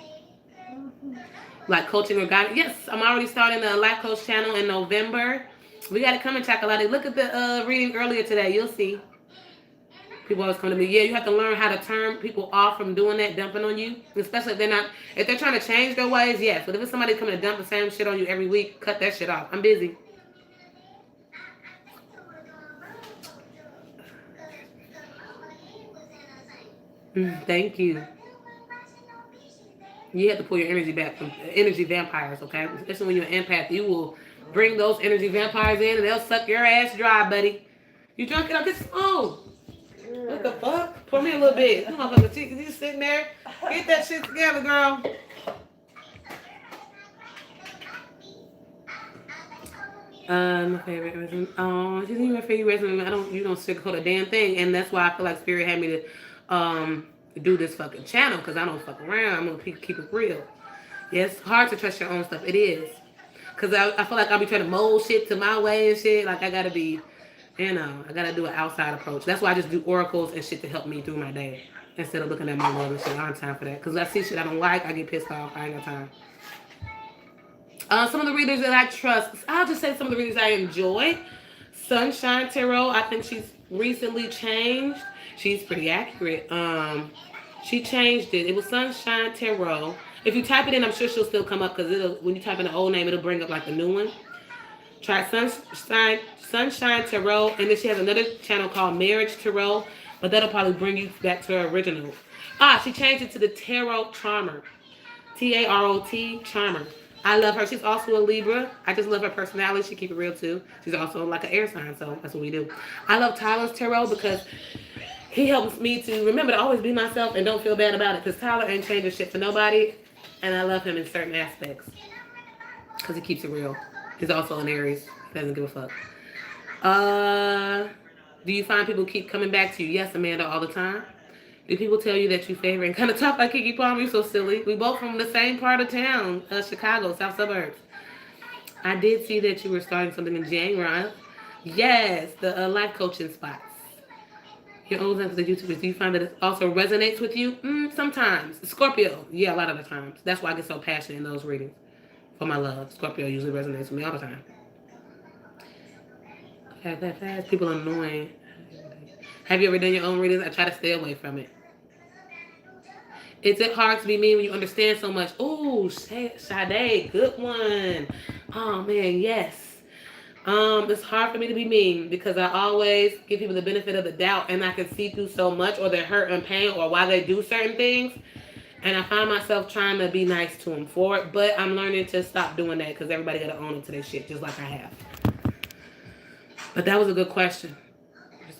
Like coaching or guidance. Yes, I'm already starting the Life Coach channel in November. We got to come and Chocolate. Look at the reading earlier today. You'll see. People always come to me. Yeah, you have to learn how to turn people off from doing that, dumping on you. Especially if they're trying to change their ways, yes. But if it's somebody coming to dump the same shit on you every week, cut that shit off. I'm busy. Thank you. You have to pull your energy back from energy vampires, okay? Especially when you're an empath, you will bring those energy vampires in and they'll suck your ass dry, buddy. You drunk it up? Get slow. What the fuck? Pour me a little bit. Come on, fucking chicken. You sitting there? Get that shit together, girl. My favorite resume. Oh, she's even my favorite resume. You don't sugarcoat a damn thing, and that's why I feel like Spirit had me to do this fucking channel because I don't fuck around. I'm gonna keep it real. Yeah, it's hard to trust your own stuff. It is, cause I feel like I'll be trying to mold shit to my way and shit. Like I gotta be, I gotta do an outside approach. That's why I just do oracles and shit to help me through my day instead of looking at my love and shit. I don't have time for that. Cause I see shit I don't like, I get pissed off. I ain't got time. Some of the readers that I trust, I'll just say some of the readers I enjoy. Sunshine Tarot, I think she's recently changed. She's pretty accurate. She changed it. It was Sunshine Tarot. If you type it in, I'm sure she'll still come up because when you type in the old name, it'll bring up like the new one. Try Sunshine Tarot, and then she has another channel called Marriage Tarot, but that'll probably bring you back to her original. She changed it to the Tarot Charmer. Tarot Charmer. I love her. She's also a Libra. I just love her personality. She keep it real too. She's also like an air sign, so that's what we do. I love Tyler's Tarot because he helps me to remember to always be myself and don't feel bad about it because Tyler ain't changing shit for nobody, and I love him in certain aspects because he keeps it real. He's also an Aries. He doesn't give a fuck. Do you find people keep coming back to you? Yes, Amanda, all the time. Do people tell you that you favor and kind of talk like Kiki Palmer? You're so silly. We both from the same part of town, Chicago, South Suburbs. I did see that you were starting something in January. Yes, the life coaching spots. Your old times the YouTubers, do you find that it also resonates with you? Sometimes. Scorpio, yeah, a lot of the times. That's why I get so passionate in those readings for my love. Scorpio usually resonates with me all the time. Fast. People are annoying. Have you ever done your own readings? I try to stay away from it. Is it hard to be mean when you understand so much? Ooh, Sade, good one. Oh man, yes. It's hard for me to be mean because I always give people the benefit of the doubt and I can see through so much or their hurt and pain or why they do certain things. And I find myself trying to be nice to them for it, but I'm learning to stop doing that because everybody got to own up to their shit just like I have. But that was a good question.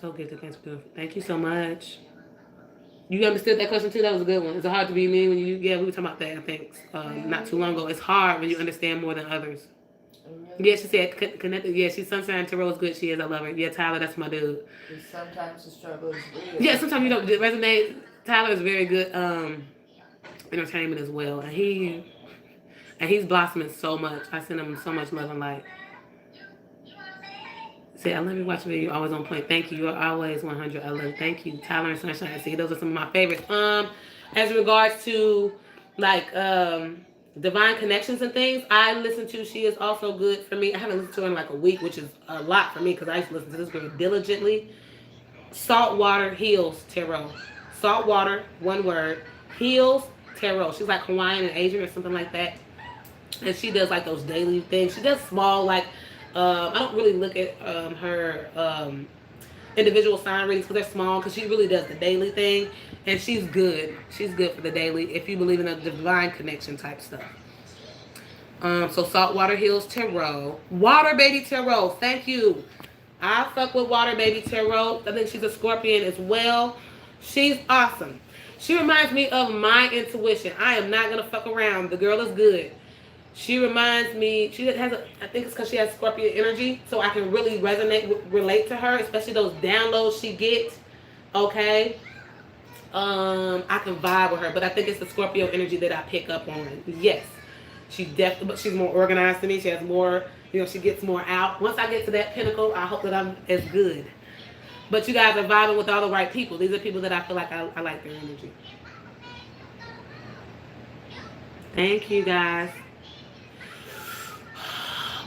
so gifted. Thanks for doing. Thank you so much. You understood that question too. That was a good one. Is it hard to be me when you? Yeah, we were talking about that. I think not too long ago. It's hard when you understand more than others. Yeah, she said connected. Yeah, she's sunshine. Tarot's good. She is. I love her. Yeah, Tyler, that's my dude. Sometimes the struggle is real. Yeah, sometimes you don't resonate. Tyler is very good entertainment as well, and he's blossoming so much. I send him so much love and light. Say, I love you watching video. You're always on point. Thank you. You're always 100. I love you. Thank you. Tyler and Sunshine. See, those are some of my favorites. As regards to like divine connections and things, I listen to. She is also good for me. I haven't listened to her in like a week, which is a lot for me because I used to listen to this girl diligently. Saltwater Heals Tarot. Saltwater, one word. Heals Tarot. She's like Hawaiian and Asian or something like that. And she does like those daily things. She does small like I don't really look at her individual sign readings because they're small because she really does the daily thing. And she's good. She's good for the daily if you believe in a divine connection type stuff. So Saltwater Hills Tarot. Water Baby Tarot. Thank you. I fuck with Water Baby Tarot. I think she's a Scorpion as well. She's awesome. She reminds me of my intuition. I am not going to fuck around. The girl is good. She reminds me, she has I think it's because she has Scorpio energy, so I can really relate to her, especially those downloads she gets, okay? I can vibe with her, but I think it's the Scorpio energy that I pick up on. Yes. She's definitely, but she's more organized than me. She has more, she gets more out. Once I get to that pinnacle, I hope that I'm as good. But you guys are vibing with all the right people. These are people that I feel like I like their energy. Thank you, guys.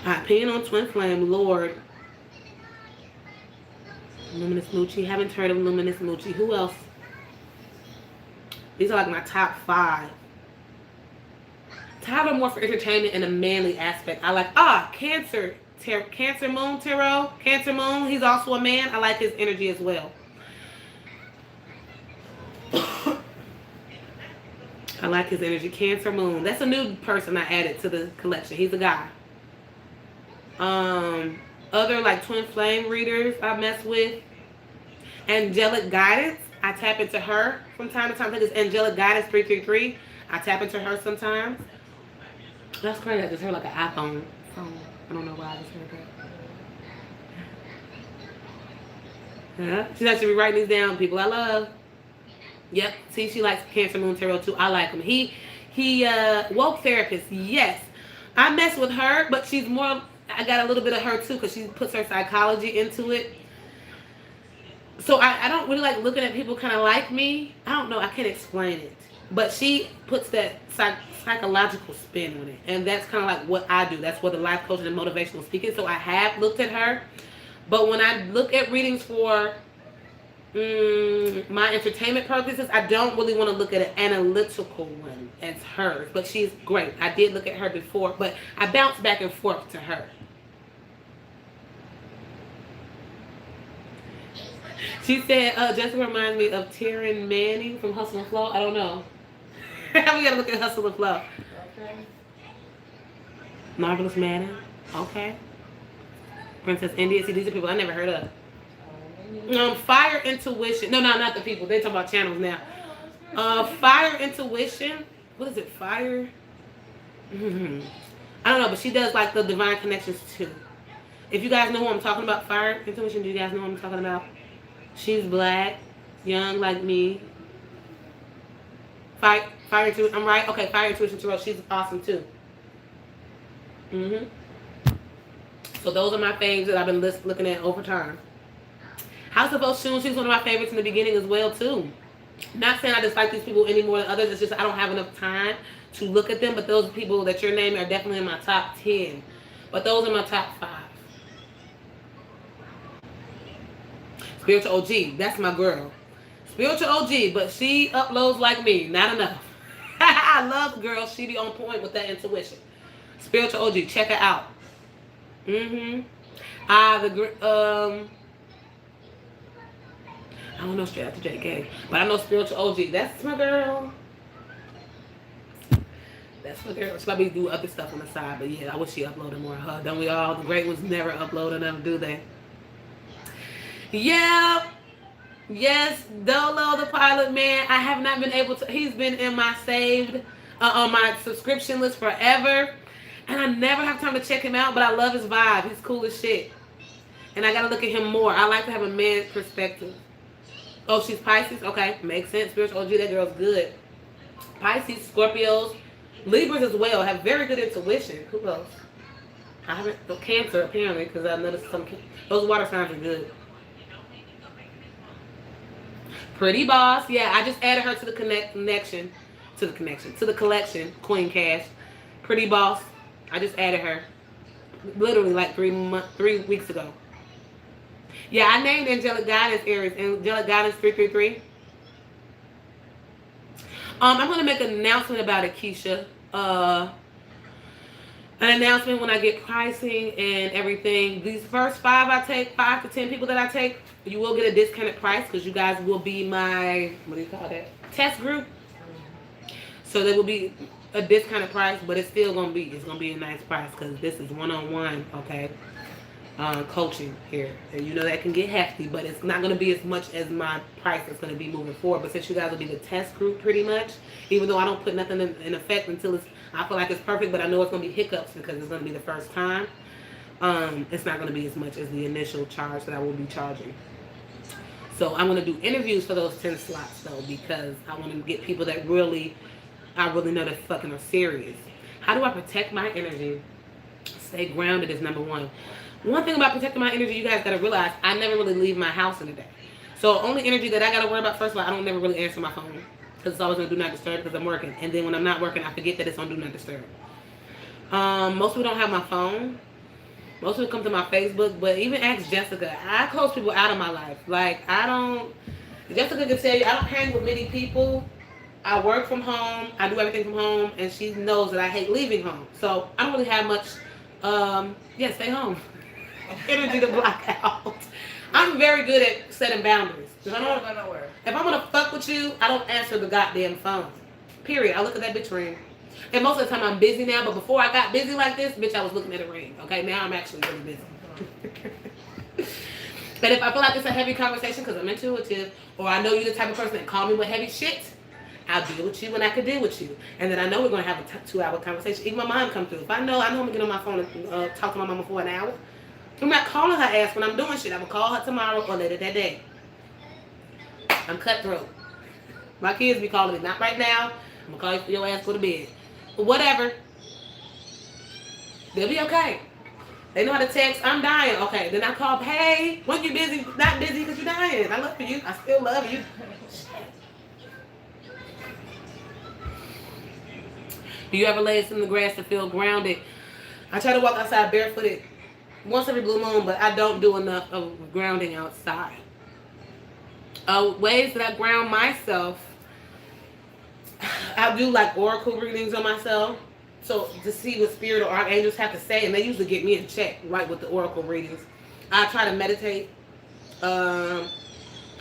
Opinion on Twin Flame, Lord. Luminous Moochie. Haven't heard of Luminous Moochie. Who else? These are like my top 5. Tyler more for entertainment and a manly aspect. I like, Cancer. Cancer Moon Tarot. Cancer Moon. He's also a man. I like his energy as well. I like his energy. Cancer Moon. That's a new person I added to the collection. He's a guy. Other like Twin Flame readers I mess with. Angelic Guidance. I tap into her from time to time. I think it's Angelic Guidance 333. I tap into her sometimes. That's crazy. I just heard like an iPhone phone. I don't know why I just heard that. Yeah. She's actually writing these down, people I love. Yep. See, she likes Cancer Moon Tarot too. I like him. He woke therapist. Yes. I mess with her, but she's more, I got a little bit of her too because she puts her psychology into it. So I don't really like looking at people kind of like me. I don't know. I can't explain it. But she puts that psychological spin on it. And that's kind of like what I do. That's what the life coaching and motivational speaking. So I have looked at her. But when I look at readings for my entertainment purposes, I don't really want to look at an analytical one as hers. But she's great. I did look at her before. But I bounce back and forth to her. She said, Jessica reminds me of Taryn Manning from Hustle and Flow. I don't know. We gotta look at Hustle and Flow. Okay. Marvelous Manning. Okay. Princess India. See, these are people I never heard of. Fire Intuition. No, not the people. They talking about channels now. Fire Intuition. What is it? Fire? I don't know, but she does like the divine connections too. If you guys know who I'm talking about, Fire Intuition, do you guys know who I'm talking about? She's black, young like me. Fire Intuition, I'm right? Okay, Fire Intuition Tarot, she's awesome too. So those are my faves that I've been looking at over time. House of Oshun, she's one of my favorites in the beginning as well too. Not saying I dislike these people any more than others, it's just I don't have enough time to look at them, but those people that you're naming are definitely in my top 10. But those are my top 5. Spiritual OG, that's my girl. Spiritual OG, but she uploads like me, not enough. I love girls, she be on point with that intuition. Spiritual OG, check her out. I don't know straight out to JK, but I know Spiritual OG. That's my girl. That's my girl. She probably do other stuff on the side, but yeah, I wish she uploaded more of her. Don't we all? The great ones never upload enough, do they? Yeah, Yes, Dolo the Pilot Man. I have not been able to. He's been in my saved, on my subscription list forever, and I never have time to check him out. But I love his vibe. He's cool as shit, and I gotta look at him more. I like to have a man's perspective. Oh, she's Pisces. Okay, makes sense. Spiritual OG. That girl's good. Pisces, Scorpios, Libras as well have very good intuition. Who else? I haven't. Oh, Cancer apparently because I noticed some. Those water signs are good. Pretty Boss. Yeah, I just added her to the to the collection. Queen Cash. Pretty Boss. I just added her. Literally like 3 weeks ago. Yeah, I named Angelic Guidance Aries. Angelic Guidance 333. I'm gonna make an announcement about it, Keisha. An announcement when I get pricing and everything. These first 5 to 10 people that I take, you will get a discounted price because you guys will be my, what do you call that? Test group. So there will be a discounted price, but it's still gonna be a nice price because this is one-on-one, okay? Coaching here, and you know that can get hefty, but it's not going to be as much as my price is going to be moving forward. But since you guys will be the test group pretty much, even though I don't put nothing in effect until I feel like it's perfect, but I know it's going to be hiccups because it's going to be the first time. It's not going to be as much as the initial charge that I will be charging. So I'm going to do interviews for those 10 slots though, because I want to get people that I really know that fucking are serious. How do I protect my energy? Stay grounded is number one. One thing about protecting my energy, you guys gotta realize, I never really leave my house in the day. So only energy that I gotta worry about, first of all, I don't never really answer my phone because it's always on do not disturb because I'm working. And then when I'm not working, I forget that it's on do not disturb. Most people don't have my phone. Most people come to my Facebook, but even ask Jessica. I close people out of my life. Like Jessica can tell you, I don't hang with many people. I work from home. I do everything from home, and she knows that I hate leaving home. So I don't really have much. Stay home. Energy to block out. I'm very good at setting boundaries. If I'm gonna fuck with you, I don't answer the goddamn phone. Period. I look at that bitch ring. And most of the time I'm busy now, but before I got busy like this, bitch, I was looking at a ring. Okay, now I'm actually really busy. But if I feel like it's a heavy conversation because I'm intuitive, or I know you're the type of person that call me with heavy shit, I'll deal with you when I can deal with you. And then I know we're going to have a 2-hour conversation. Even my mom come through. If I know I'm going to get on my phone and talk to my mama for an hour, I'm not calling her ass when I'm doing shit. I'm going to call her tomorrow or later that day. I'm cutthroat. My kids be calling me, not right now. I'm going to call you for your ass go to bed. But whatever. They'll be okay. They know how to text, I'm dying. Okay, then I call, hey, when you busy? Not busy because you're dying. I love you. I still love you. Do you ever lay in the grass to feel grounded? I try to walk outside barefooted once every blue moon, but I don't do enough of grounding outside. Ways that I ground myself, I do like oracle readings on myself. So to see what spirit or archangels have to say, and they usually get me in check, right, with the oracle readings. I try to meditate. I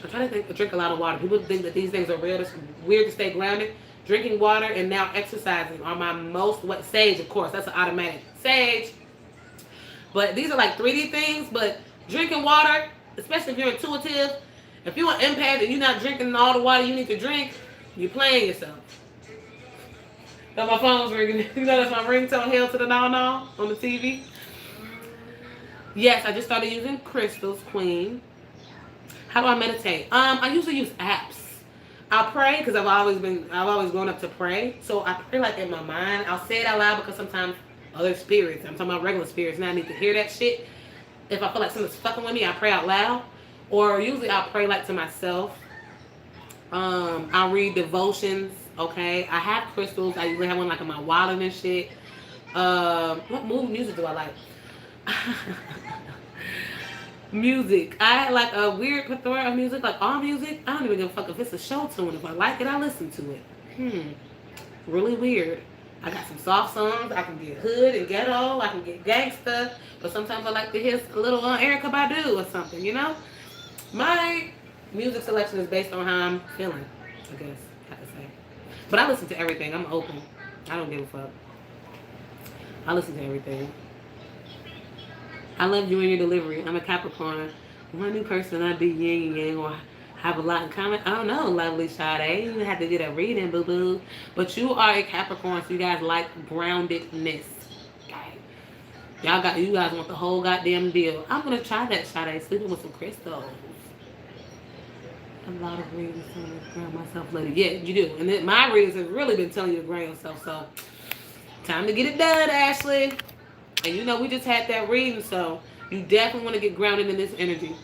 try to drink a lot of water. People think that these things are real. It's weird to stay grounded. Drinking water and now exercising are my most, sage, of course, that's an automatic. Sage. But these are like 3D things, but drinking water, especially if you're intuitive, if you're an empath and you're not drinking all the water you need to drink, you're playing yourself. So my phone's ringing. You know that's my ringtone, Hell to the No on the TV. Yes, I just started using crystals, Queen. How do I meditate? I usually use apps. I'll pray because I've always grown up to pray. So I pray like in my mind. I'll say it out loud because sometimes other spirits, I'm talking about regular spirits, now I need to hear that shit. If I feel like something's fucking with me, I pray out loud. Or usually I'll pray like to myself. I'll read devotions, okay? I have crystals. I usually have one like in my wallet and shit. What music do I like? Music. I had like a weird plethora of music, like all music. I don't even give a fuck if it's a show tune. If I like it, I listen to it. Really weird. I got some soft songs. I can get hood and ghetto. I can get gangsta. But sometimes I like to hear a little Erykah Badu or something, you know? My music selection is based on how I'm feeling, I guess I could say. But I listen to everything. I'm open. I don't give a fuck. I listen to everything. I love you in your delivery. I'm a Capricorn. One new person, I'd be yin and yang or Have a lot in common. I don't know, lovely Sade. You have to get a reading, boo boo. But you are a Capricorn, so you guys like groundedness. Okay. You guys want the whole goddamn deal. I'm gonna try that Sade, sleeping with some crystals. A lot of readings telling me to ground myself later. Yeah, you do. And then my readings have really been telling you to ground yourself. So time to get it done, Ashley. And you know we just had that reading, so you definitely want to get grounded in this energy.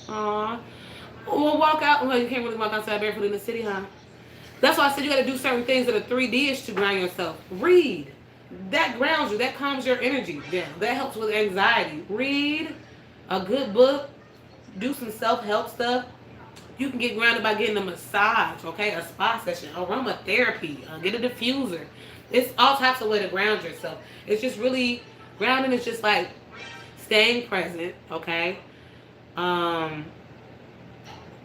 Aw. We'll walk out. Well, you can't really walk outside barefoot in the city, huh? That's why I said you got to do certain things that are 3D-ish to ground yourself. Read. That grounds you. That calms your energy down. That helps with anxiety. Read a good book. Do some self-help stuff. You can get grounded by getting a massage, okay? A spa session, aromatherapy, get a diffuser. It's all types of way to ground yourself. It's just really, grounding is just like staying present, okay?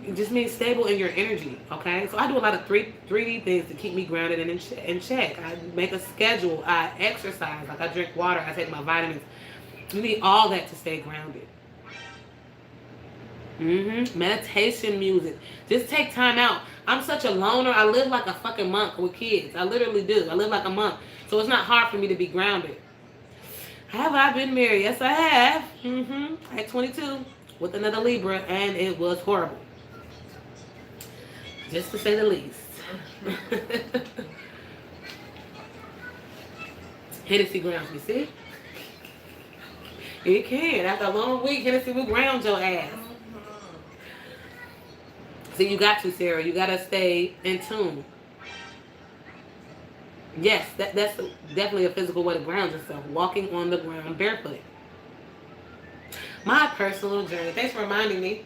It just means stable in your energy, okay? So I do a lot of 3D things to keep me grounded and in check. I make a schedule. I exercise. Like I drink water. I take my vitamins. You need all that to stay grounded. Meditation music. Just take time out. I'm such a loner. I live like a fucking monk with kids. I literally do. I live like a monk. So it's not hard for me to be grounded. Have I been married? Yes, I have. At 22 with another Libra, and it was horrible. Just to say the least. Hennessy grounds me, see? It can. After a long week, Hennessy will ground your ass. See, you got to, Sarah. You got to stay in tune. Yes, that's definitely a physical way to ground yourself. Walking on the ground barefoot. My personal journey. Thanks for reminding me.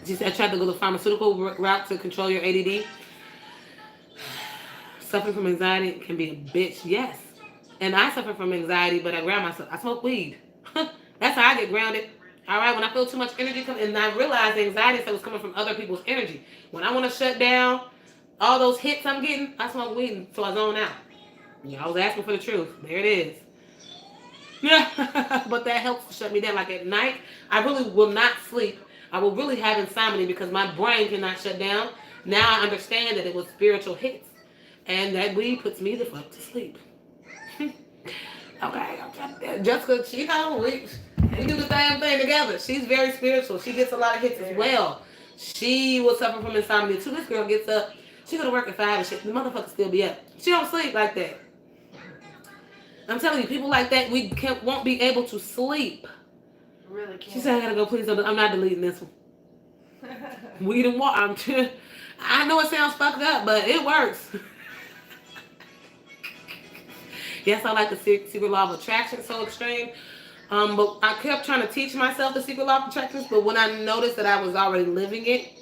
She said, I tried to go the pharmaceutical route to control your ADD. Suffering from anxiety can be a bitch. Yes. And I suffer from anxiety, but I ground myself. I smoke weed. That's how I get grounded. All right, when I feel too much energy come, and I realize the anxiety that was coming from other people's energy. When I want to shut down all those hits I'm getting, I smoke weed, so I zone out. Yeah, I was asking for the truth. There it is. Yeah, but that helps to shut me down. Like at night, I really will not sleep. I will really have insomnia because my brain cannot shut down. Now I understand that it was spiritual hits, and that weed puts me the fuck to sleep. Okay, Jessica, she we do the same thing together. She's very spiritual. She gets a lot of hits as well. She will suffer from insomnia too. This girl gets up. She go to work at 5 and shit. The motherfucker still be up. She don't sleep like that. I'm telling you, people like that, won't be able to sleep. Really can't. She said, I gotta go, please. I'm not deleting this one. Weed and water. I know it sounds fucked up, but it works. Yes, I like the secret law of attraction so extreme. But I kept trying to teach myself the secret law of attraction, but when I noticed that I was already living it,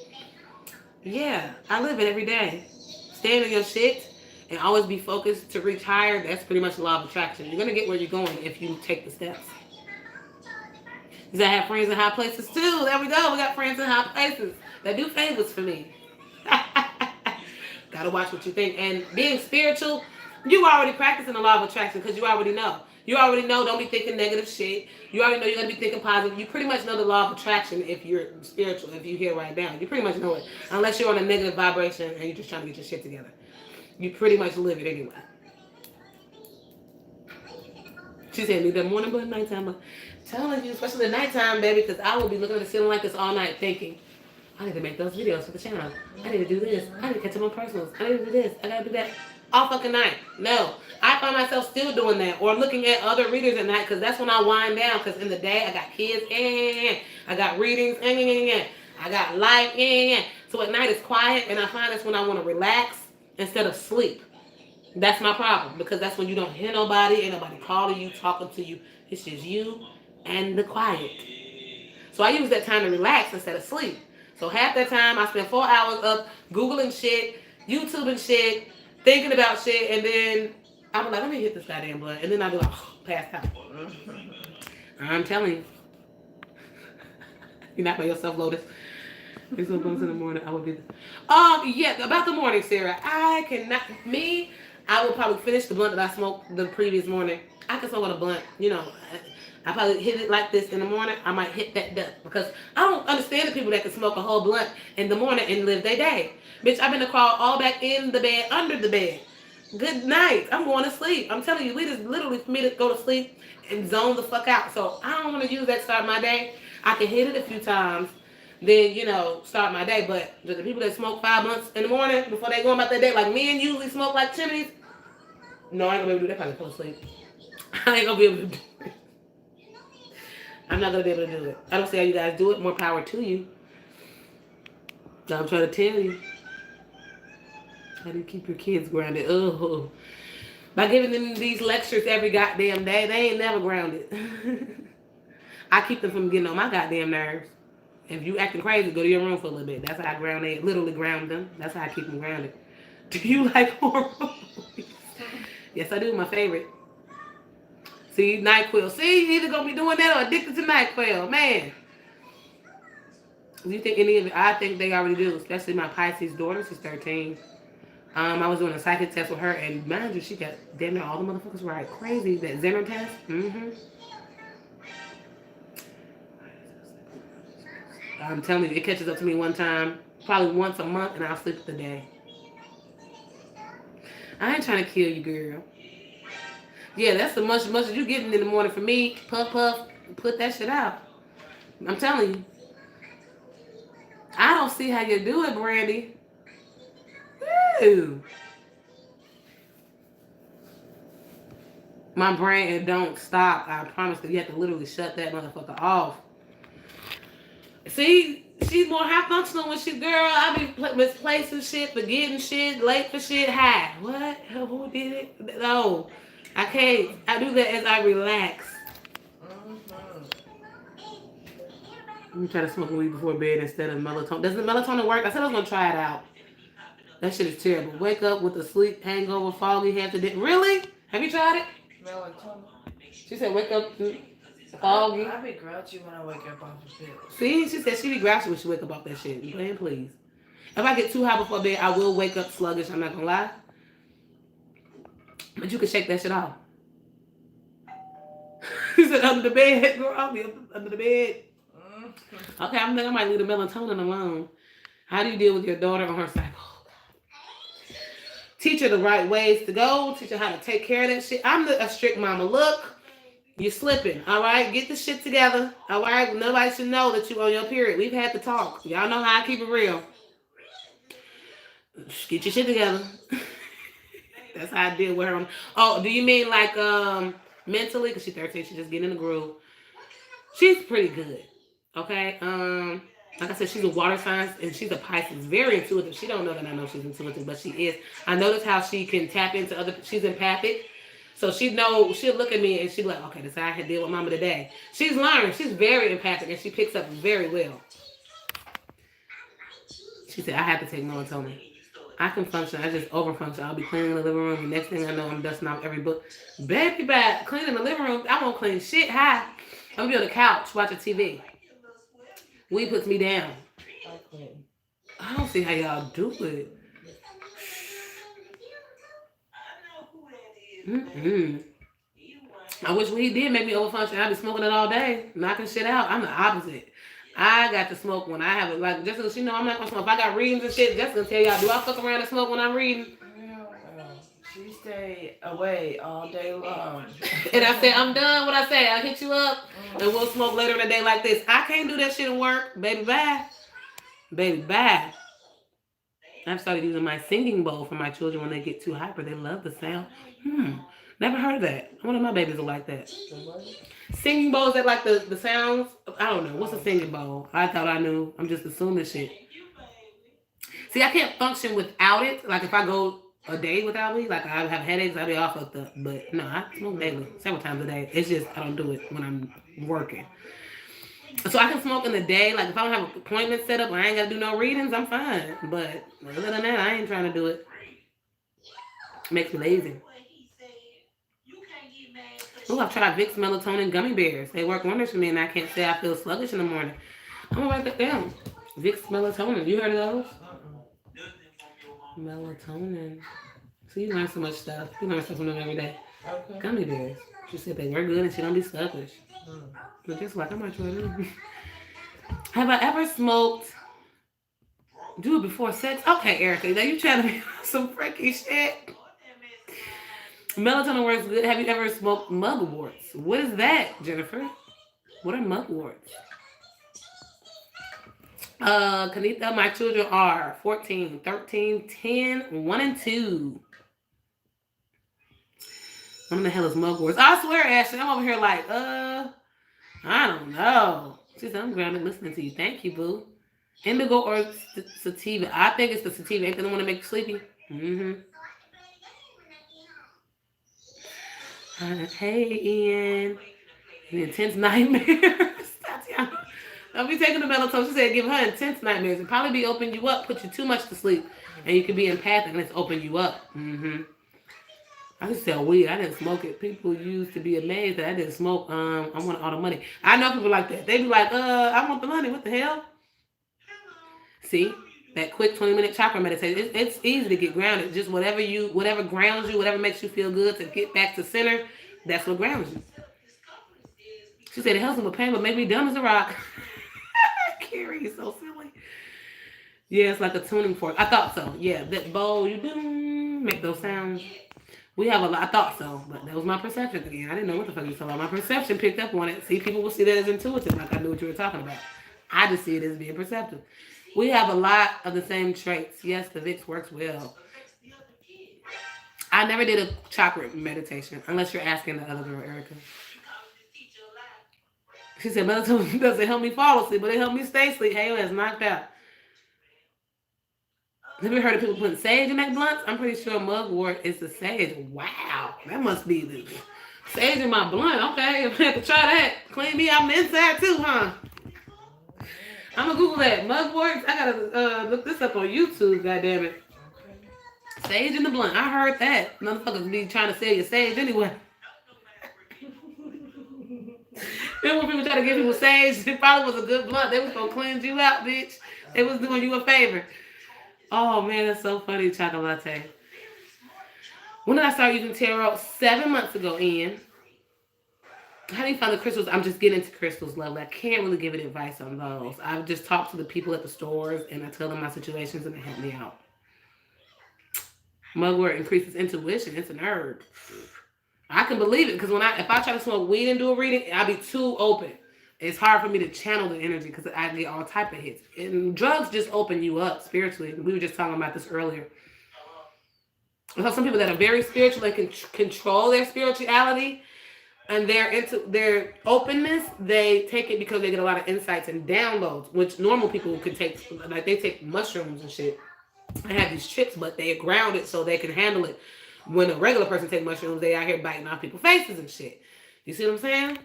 yeah, I live it every day. Stand in your shit and always be focused to reach higher. That's pretty much the law of attraction. You're going to get where you're going if you take the steps. Because I have friends in high places too. There we go. We got friends in high places that do favors for me. Gotta watch what you think. And being spiritual, you already practicing the law of attraction because you already know. You already know don't be thinking negative shit. You already know you're going to be thinking positive. You pretty much know the law of attraction if you're spiritual, if you're here right now. You pretty much know it. Unless you're on a negative vibration and you're just trying to get your shit together. You pretty much live it anyway. She said, need that morning but nighttime. But telling you, especially the nighttime, baby, because I will be looking at the ceiling like this all night thinking, I need to make those videos for the channel. I need to do this. I need to catch up on personals. I need to do this. I gotta do that. All fucking night. No. I find myself still doing that or looking at other readers at night because that's when I wind down because in the day I got kids. I got readings. I got life. So at night it's quiet and I find that's when I want to relax instead of sleep. That's my problem because that's when you don't hear nobody, ain't nobody calling you, talking to you. It's just you and the quiet. So I use that time to relax instead of sleep. So half that time I spend 4 hours up Googling shit, YouTubing shit, thinking about shit, and then I'm like, let me hit this goddamn blunt. And then I be like, oh, passed out. I'm telling you. You're not by yourself, Lotus. These little blunts in the morning, I will be yeah, about the morning, Sarah. I will probably finish the blunt that I smoked the previous morning. I can smoke on a blunt, I probably hit it like this in the morning. I might hit that dust because I don't understand the people that can smoke a whole blunt in the morning and live their day. Bitch, I've been to crawl all back in the bed, under the bed. Good night. I'm going to sleep. I'm telling you, we just literally for me to go to sleep and zone the fuck out. So I don't want to use that to start my day. I can hit it a few times, then start my day. But the people that smoke 5 blunts in the morning before they go about their day, like men usually smoke like chimneys. No, I ain't gonna be able to do that. Probably fall asleep. I ain't gonna be able to do it. I'm not gonna be able to do it. I don't see how you guys do it. More power to you. I'm trying to tell you. How do you keep your kids grounded? Oh, by giving them these lectures every goddamn day, they ain't never grounded. I keep them from getting on my goddamn nerves. If you acting crazy, go to your room for a little bit. That's how I ground them. Literally ground them. That's how I keep them grounded. Do you like horror movies? Yes, I do. My favorite. See, NyQuil. See, you either gonna be doing that or addicted to NyQuil. Man. Do you think any of it? I think they already do. Especially my Pisces daughter. She's 13. I was doing a psychic test with her, and mind you, she got damn near all the motherfuckers right. Crazy. That Zener test. I'm telling you, it catches up to me one time, probably once a month, and I'll sleep the day. I ain't trying to kill you, girl. Yeah, that's the much as you getting in the morning for me. Puff, puff, put that shit out. I'm telling you. I don't see how you do it, Brandy. Ew. My brain, it don't stop. I promise that you have to literally shut that motherfucker off. See, she's more high functional when she, girl, I be misplacing shit, forgetting shit, late for shit, high. What? Who did it? No, I can't. I do that as I relax. I'm trying to smoke weed before bed instead of melatonin. Does the melatonin work? I said I was going to try it out. That shit is terrible. Wake up with a sleep hangover, foggy half the day. Really? Have you tried it? Melatonin. She said wake up foggy. I be grouchy when I wake up off the pills. See, she said she be grouchy when she wake up off that shit. Man, please. If I get too high before bed, I will wake up sluggish. I'm not going to lie. But you can shake that shit off. She said under the bed. Girl, I'll be under the bed. Okay, I think I might leave the melatonin alone. How do you deal with your daughter on her cycle? Teach her the right ways to go. Teach her how to take care of that shit. I'm a strict mama. Look, you're slipping. All right, get the shit together. All right, nobody should know that you on your period. We've had to talk. Y'all know how I keep it real. Get your shit together. That's how I deal with her. Oh, do you mean like mentally? Because she's 13. She's just getting in the groove. She's pretty good. Okay. Like I said, she's a water sign and she's a Pisces. Very intuitive. She don't know that I know she's intuitive, but she is. I notice how she can tap into other. She's empathic, so she'll look at me and she'll be like, okay, this is how I can deal with mama today. She's learned. She's very empathic and she picks up very well. She said, I have to take melatonin. I can function. I just overfunction. I'll be cleaning the living room. The next thing I know, I'm dusting off every book. Baby, back cleaning the living room. I won't clean shit. Hi. I'm gonna be on the couch watching TV. Weed puts me down. I don't see how y'all do it. I wish weed did make me overfunction. I'd be smoking it all day, knocking shit out. I'm the opposite. I got to smoke when I have it. Like, Jessica, she know I'm not gonna smoke. If I got readings and shit, Jessica tell y'all, do I fuck around and smoke when I'm reading? She stay away all day long. And I said, I'm done. What I say? I'll hit you up and we'll smoke later in the day like this. I can't do that shit and work. Baby, bye. Baby, bye. I've started using my singing bowl for my children when they get too hyper. They love the sound. Never heard of that. One of my babies are like that. Singing bowls that like the sounds. I don't know. What's a singing bowl? I thought I knew. I'm just assuming shit. See, I can't function without it. Like if I go a day without weed, like I have headaches, I'll be all fucked up. But no, I smoke daily, several times a day. It's just I don't do it when I'm working. So I can smoke in the day. Like if I don't have an appointment set up or I ain't got to do no readings, I'm fine. But other than that, I ain't trying to do it. Makes me lazy. Oh, I've tried Vicks melatonin gummy bears. They work wonders for me, and I can't say I feel sluggish in the morning. I'm gonna write that down. Vicks melatonin. You heard of those? Melatonin. So you learn so much stuff. You learn stuff from them every day. Okay. Gummy bears. She said they work good and she don't be sluggish. But guess what? I might try that. Have I ever smoked? Do it before sex? Okay, Erica, now you trying to be some freaky shit. Melatonin works good. Have you ever smoked mugworts? What is that, Jennifer? What are mugworts? Kanita, my children are 14, 13, 10, 1 and 2. What in the hell is mugworts? I swear, Ashley, I'm over here like, I don't know. She said, I'm grounded listening to you. Thank you, boo. Indigo or sativa? I think it's the sativa. Ain't that the one to make you sleepy? Mm-hmm. Hey, Ian. The intense nightmares. Tatiana. Don't be taking the melatonin. She said give her intense nightmares. It probably be open you up, put you too much to sleep. And you can be empathic and it's open you up. Mm-hmm. I just sell weed. I didn't smoke it. People used to be amazed that I didn't smoke. I want all the money. I know people like that. They be like, I want the money. What the hell? See? That quick 20-minute chakra meditation. It's easy to get grounded. Just whatever grounds you, whatever makes you feel good to get back to center, that's what grounds you. She said it helps with pain, but make me dumb as a rock. Carrie is so silly. Yeah, it's like a tuning fork. I thought so. Yeah, that bowl, you do make those sounds. We have a lot. I thought so, but that was my perception again. I didn't know what the fuck you talking about. My perception picked up on it. See, people will see that as intuitive, like I knew what you were talking about. I just see it as being perceptive. We have a lot of the same traits. Yes, the VIX works well. I never did a chakra meditation, unless you're asking the other girl, Erica. She said melatonin doesn't help me fall asleep, but it helped me stay asleep. Hey, that's knocked out. Have you heard of people putting sage in their blunts? I'm pretty sure mugwort is the sage. Wow, that must be the sage in my blunt. Okay, I'm gonna have to try that. Clean me out on the inside too, huh? I'm gonna Google that. Mugwort. I gotta look this up on YouTube. Goddamn it. Sage in the blunt. I heard that. Motherfuckers be trying to sell you sage anyway. Then when people try to give people sage, it probably was a good blunt. They was gonna cleanse you out, bitch. They was doing you a favor. Oh man, that's so funny, chocolate. When did I start using tarot? 7 months ago, Ian. How do you find the crystals? I'm just getting into crystals, lovely. I can't really give it advice on those. I've just talked to the people at the stores and I tell them my situations and they help me out. Mugwort increases intuition. It's an herb. I can believe it because if I try to smoke weed and do a reading, I'll be too open. It's hard for me to channel the energy because I get all type of hits. And drugs just open you up spiritually. We were just talking about this earlier. So some people that are very spiritual, they can control their spirituality and their openness. They take it because they get a lot of insights and downloads, which normal people could take. Like they take mushrooms and shit. I have these chips, but they're grounded so they can handle it. When a regular person take mushrooms, they out here biting off people's faces and shit. You see what I'm saying?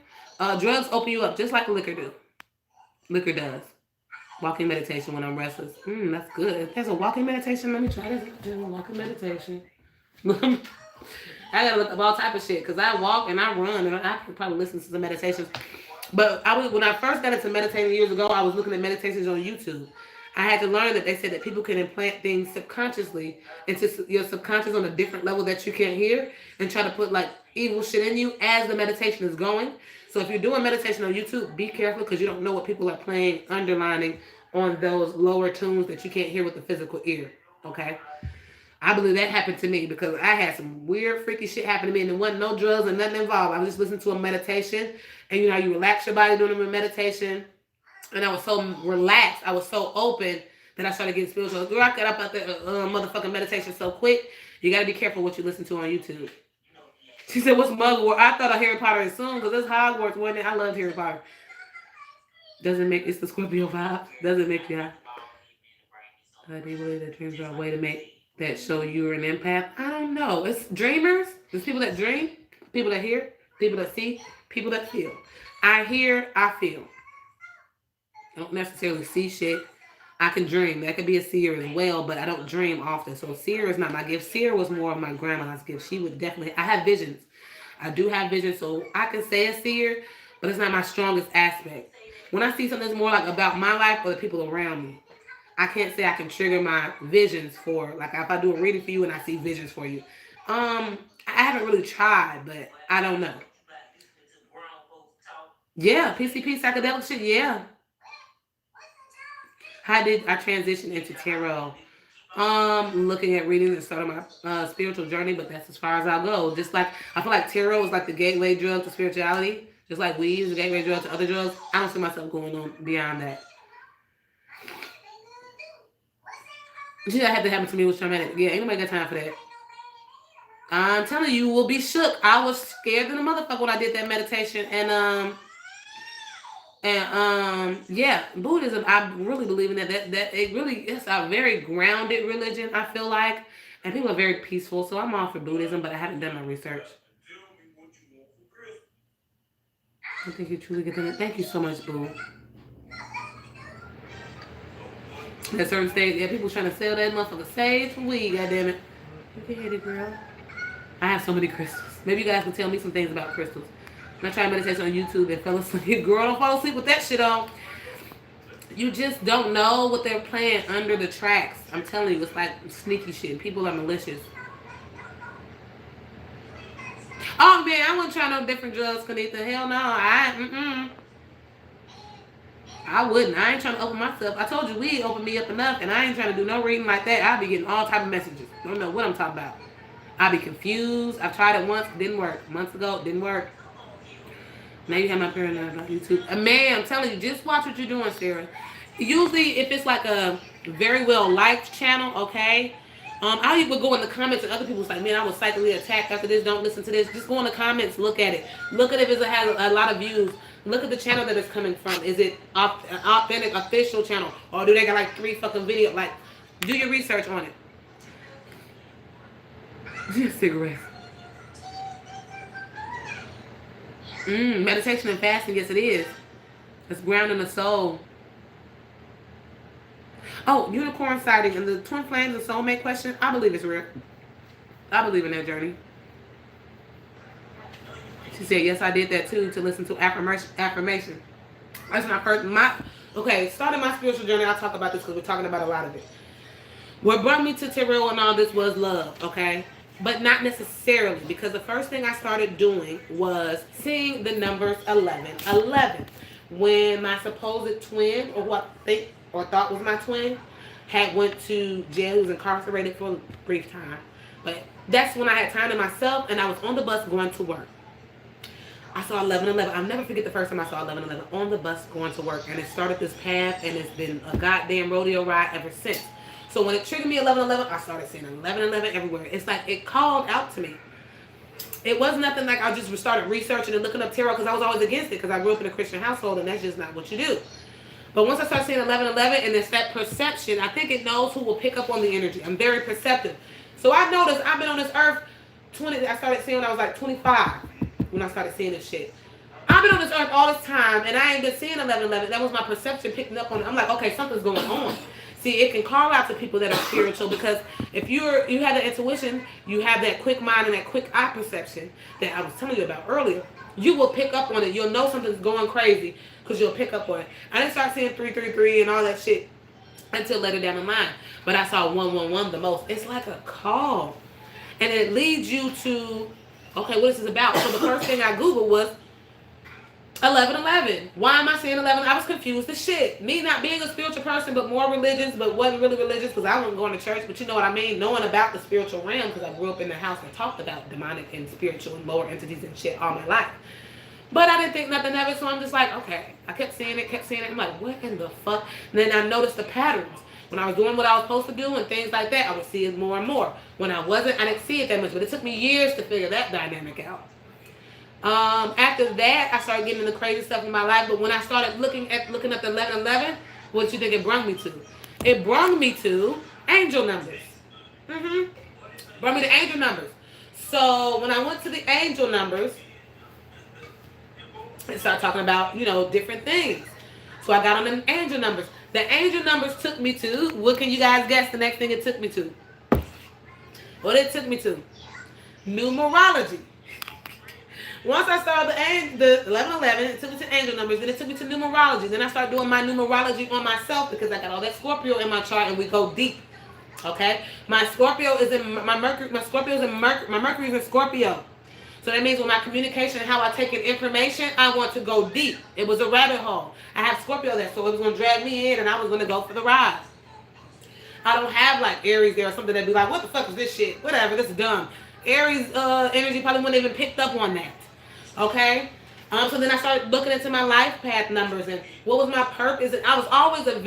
Drugs open you up just like liquor do. Liquor does. Walking meditation when I'm restless. That's good. If there's a walking meditation, let me try this. Walking meditation. I gotta look up all type of shit because I walk and I run and I could probably listen to some meditations. But when I first got into meditating years ago, I was looking at meditations on YouTube. I had to learn that they said that people can implant things subconsciously into your subconscious on a different level that you can't hear and try to put like evil shit in you as the meditation is going. So if you're doing meditation on YouTube, be careful because you don't know what people are playing, underlining on those lower tunes that you can't hear with the physical ear. Okay? I believe that happened to me because I had some weird, freaky shit happen to me and there wasn't no drugs and nothing involved. I was just listening to a meditation and you know, you relax your body doing a meditation. And I was so relaxed. I was so open that I started getting spiritual. Girl, I got up out there motherfucking meditation so quick. You got to be careful what you listen to on YouTube. She said, what's mugwort? I thought of Harry Potter and soon because it's Hogwarts, wasn't it? I loved Harry Potter. Doesn't make, it's the Scorpio vibe. Doesn't make you high. Do you believe that dreams are a way to make that show you're an empath? I don't know. It's dreamers. There's people that dream, people that hear, people that see, people that feel. I hear, I feel. I don't necessarily see shit. I can dream. That could be a seer as well, but I don't dream often. So seer is not my gift. Seer was more of my grandma's gift. She would definitely. I have visions. I do have visions, so I can say a seer, but it's not my strongest aspect. When I see something that's more like about my life or the people around me, I can't say I can trigger my visions for like if I do a reading for you and I see visions for you. I haven't really tried, but I don't know. Yeah, PCP psychedelic shit. Yeah. How did I transition into tarot? Looking at readings and starting my spiritual journey, but that's as far as I'll go. Just like I feel like tarot is like the gateway drug to spirituality, just like weed is the gateway drug to other drugs. I don't see myself going on beyond that. Shit that had to happen to me was traumatic. Yeah, ain't nobody got time for that. I'm telling you, you will be shook. I was scared than a motherfucker when I did that meditation, yeah, Buddhism. I really believe in that. That it really is a very grounded religion. I feel like, and people are very peaceful. So I'm all for Buddhism, but I haven't done my research. I think you truly get that. Thank you so much, Boo. At certain stage, yeah, people trying to sell that motherfucker sage for weed. Goddamn it, you can hit it, girl. I have so many crystals. Maybe you guys can tell me some things about crystals. I tried meditation on YouTube and fell asleep. Girl, don't fall asleep with that shit on. You just don't know what they're playing under the tracks. I'm telling you, it's like sneaky shit. People are malicious. Oh man, I wouldn't try no different drugs, Kanita. Hell no, I wouldn't. I ain't trying to open myself. I told you weed opened me up enough, and I ain't trying to do no reading like that. I'll be getting all type of messages. Don't know what I'm talking about. I'll be confused. I've tried it once, didn't work. Months ago, didn't work. Now you have my parents on YouTube. Man, I'm telling you, just watch what you're doing, Sarah. Usually, if it's like a very well liked channel, okay. I even go in the comments and other people's like, man, I was psychically attacked after this. Don't listen to this. Just go in the comments, look at it. Look at if it has a lot of views. Look at the channel that it's coming from. Is it an authentic, official channel, or do they got like 3 fucking videos? Like, do your research on it. Just cigarettes. Meditation and fasting, yes it is. It's grounding the soul. Oh, unicorn sighting and the twin flames and soulmate question. I believe it's real. I believe in that journey. She said, yes, I did that too, to listen to affirmation. That's okay, starting my spiritual journey, I'll talk about this because we're talking about a lot of it. What brought me to tarot and all this was love, okay? But not necessarily, because the first thing I started doing was seeing the numbers 11. When my supposed twin, or what I think or thought was my twin, had went to jail. He was incarcerated for a brief time. But that's when I had time to myself, and I was on the bus going to work. I saw 1111. I'll never forget the first time I saw 1111 on the bus going to work. And it started this path, and it's been a goddamn rodeo ride ever since. So when it triggered me 1111, I started seeing 1111 everywhere. It's like it called out to me. It was nothing like I just started researching and looking up tarot because I was always against it because I grew up in a Christian household and that's just not what you do. But once I started seeing 1111 and it's that perception, I think it knows who will pick up on the energy. I'm very perceptive. So I noticed I've been on this earth I started seeing when I was like 25 when I started seeing this shit. I've been on this earth all this time and I ain't been seeing 1111. That was my perception picking up on it. I'm like, okay, something's going on. See, it can call out to people that are spiritual because if you have that intuition, you have that quick mind and that quick eye perception that I was telling you about earlier. You will pick up on it. You'll know something's going crazy because you'll pick up on it. I didn't start seeing 333 and all that shit until later down the line. But I saw 111 the most. It's like a call. And it leads you to, okay, what is this about? So the first thing I Googled was 1111. Why am I saying 11? I was confused as shit. Me not being a spiritual person, but more religious, but wasn't really religious because I wasn't going to church. But you know what I mean? Knowing about the spiritual realm because I grew up in the house and talked about demonic and spiritual and lower entities and shit all my life. But I didn't think nothing of it, so I'm just like, okay. I kept seeing it. I'm like, what in the fuck? And then I noticed the patterns. When I was doing what I was supposed to do and things like that, I would see it more and more. When I wasn't, I didn't see it that much. But it took me years to figure that dynamic out. After that, I started getting into crazy stuff in my life. But when I started looking at the 1111, what you think it brought me to? It brought me to angel numbers. Brought me to angel numbers. So when I went to the angel numbers, and started talking about, different things. So I got on the angel numbers. The angel numbers took me to, what can you guys guess the next thing it took me to? What it took me to? Numerology. Once I started the 1111, it took me to angel numbers, then it took me to numerology. Then I started doing my numerology on myself because I got all that Scorpio in my chart and we go deep. Okay? My Scorpio is in my Mercury, my Scorpio is in my Mercury is in Scorpio. So that means with my communication and how I take in information, I want to go deep. It was a rabbit hole. I have Scorpio there, so it was going to drag me in and I was going to go for the ride. I don't have like Aries there or something that'd be like, what the fuck is this shit? Whatever, this is dumb. Aries energy probably wouldn't even picked up on that. Okay? So then I started looking into my life path numbers and what was my purpose. And I was always a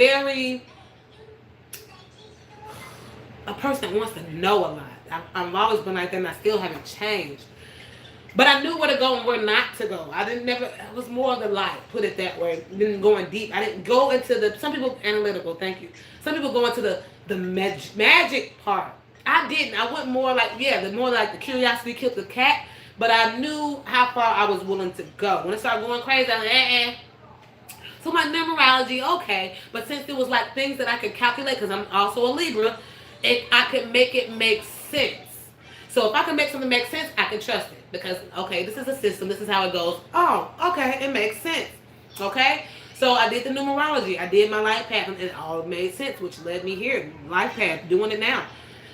person that wants to know a lot. I've always been like that and I still haven't changed. But I knew where to go and where not to go. It was more of the light, put it that way, than going deep. I didn't go into some people, analytical, thank you. Some people go into the magic part. I didn't. I went more like, more like the curiosity killed the cat, but I knew how far I was willing to go. When it started going crazy, I was like, So my numerology, okay. But since it was like things that I could calculate, because I'm also a Libra, I could make it make sense. So if I can make something make sense, I can trust it. Because, okay, this is a system. This is how it goes. Oh, okay, it makes sense. Okay? So I did the numerology. I did my life path, and it all made sense, which led me here. Life path, doing it now.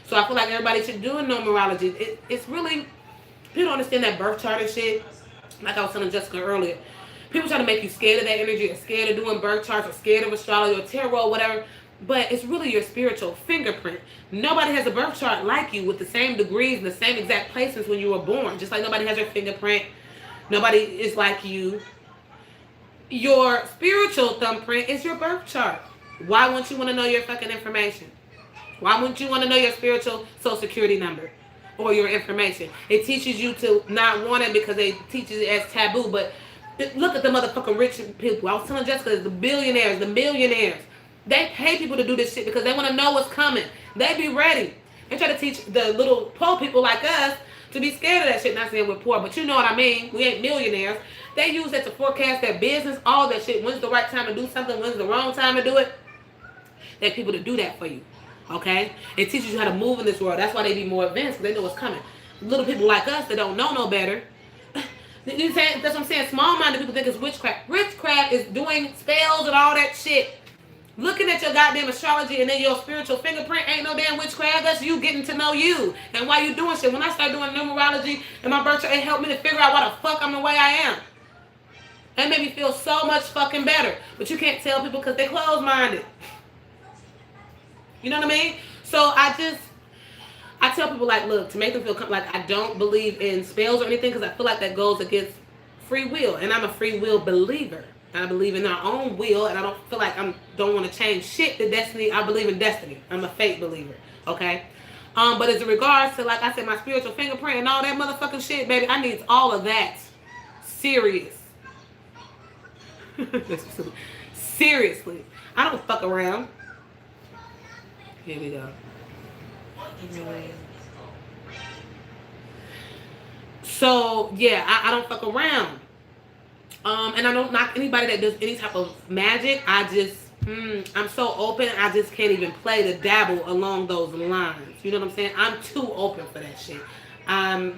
So I feel like everybody should do a numerology. It's really, people don't understand that birth chart and shit. Like I was telling Jessica earlier. People try to make you scared of that energy, or scared of doing birth charts, or scared of astrology, or tarot, or whatever. But it's really your spiritual fingerprint. Nobody has a birth chart like you with the same degrees and the same exact placements when you were born. Just like nobody has your fingerprint. Nobody is like you. Your spiritual thumbprint is your birth chart. Why wouldn't you want to know your fucking information? Why wouldn't you want to know your spiritual social security number or your information? It teaches you to not want it because they teach it as taboo. But look at the motherfucking rich people. I was telling Jessica, the billionaires, the millionaires. They pay people to do this shit because they want to know what's coming. They be ready. They try to teach the little poor people like us to be scared of that shit. Not saying we're poor, but you know what I mean. We ain't millionaires. They use that to forecast their business, all that shit. When's the right time to do something? When's the wrong time to do it? They have people to do that for you. Okay? It teaches you how to move in this world. That's why they be more advanced, because they know what's coming. Little people like us that don't know no better. That's what I'm saying. Small-minded people think it's witchcraft. Witchcraft is doing spells and all that shit. Looking at your goddamn astrology and then your spiritual fingerprint ain't no damn witchcraft. That's you getting to know you and why you doing shit. When I started doing numerology and my birth chart, it helped me to figure out why the fuck I'm the way I am. It made me feel so much fucking better. But you can't tell people because they're closed-minded. You know what I mean? So I tell people, like, look, to make them feel like I don't believe in spells or anything, because I feel like that goes against free will. And I'm a free will believer. I believe in our own will, and I don't feel like don't want to change shit to destiny. I believe in destiny. I'm a fate believer. Okay? But as in regards to, like I said, my spiritual fingerprint and all that motherfucking shit, baby, I need all of that. Serious. Seriously. I don't fuck around. Here we go. So, yeah, I don't fuck around. And I don't knock anybody that does any type of magic. I'm so open, I just can't even play to dabble along those lines. You know what I'm saying? I'm too open for that shit. I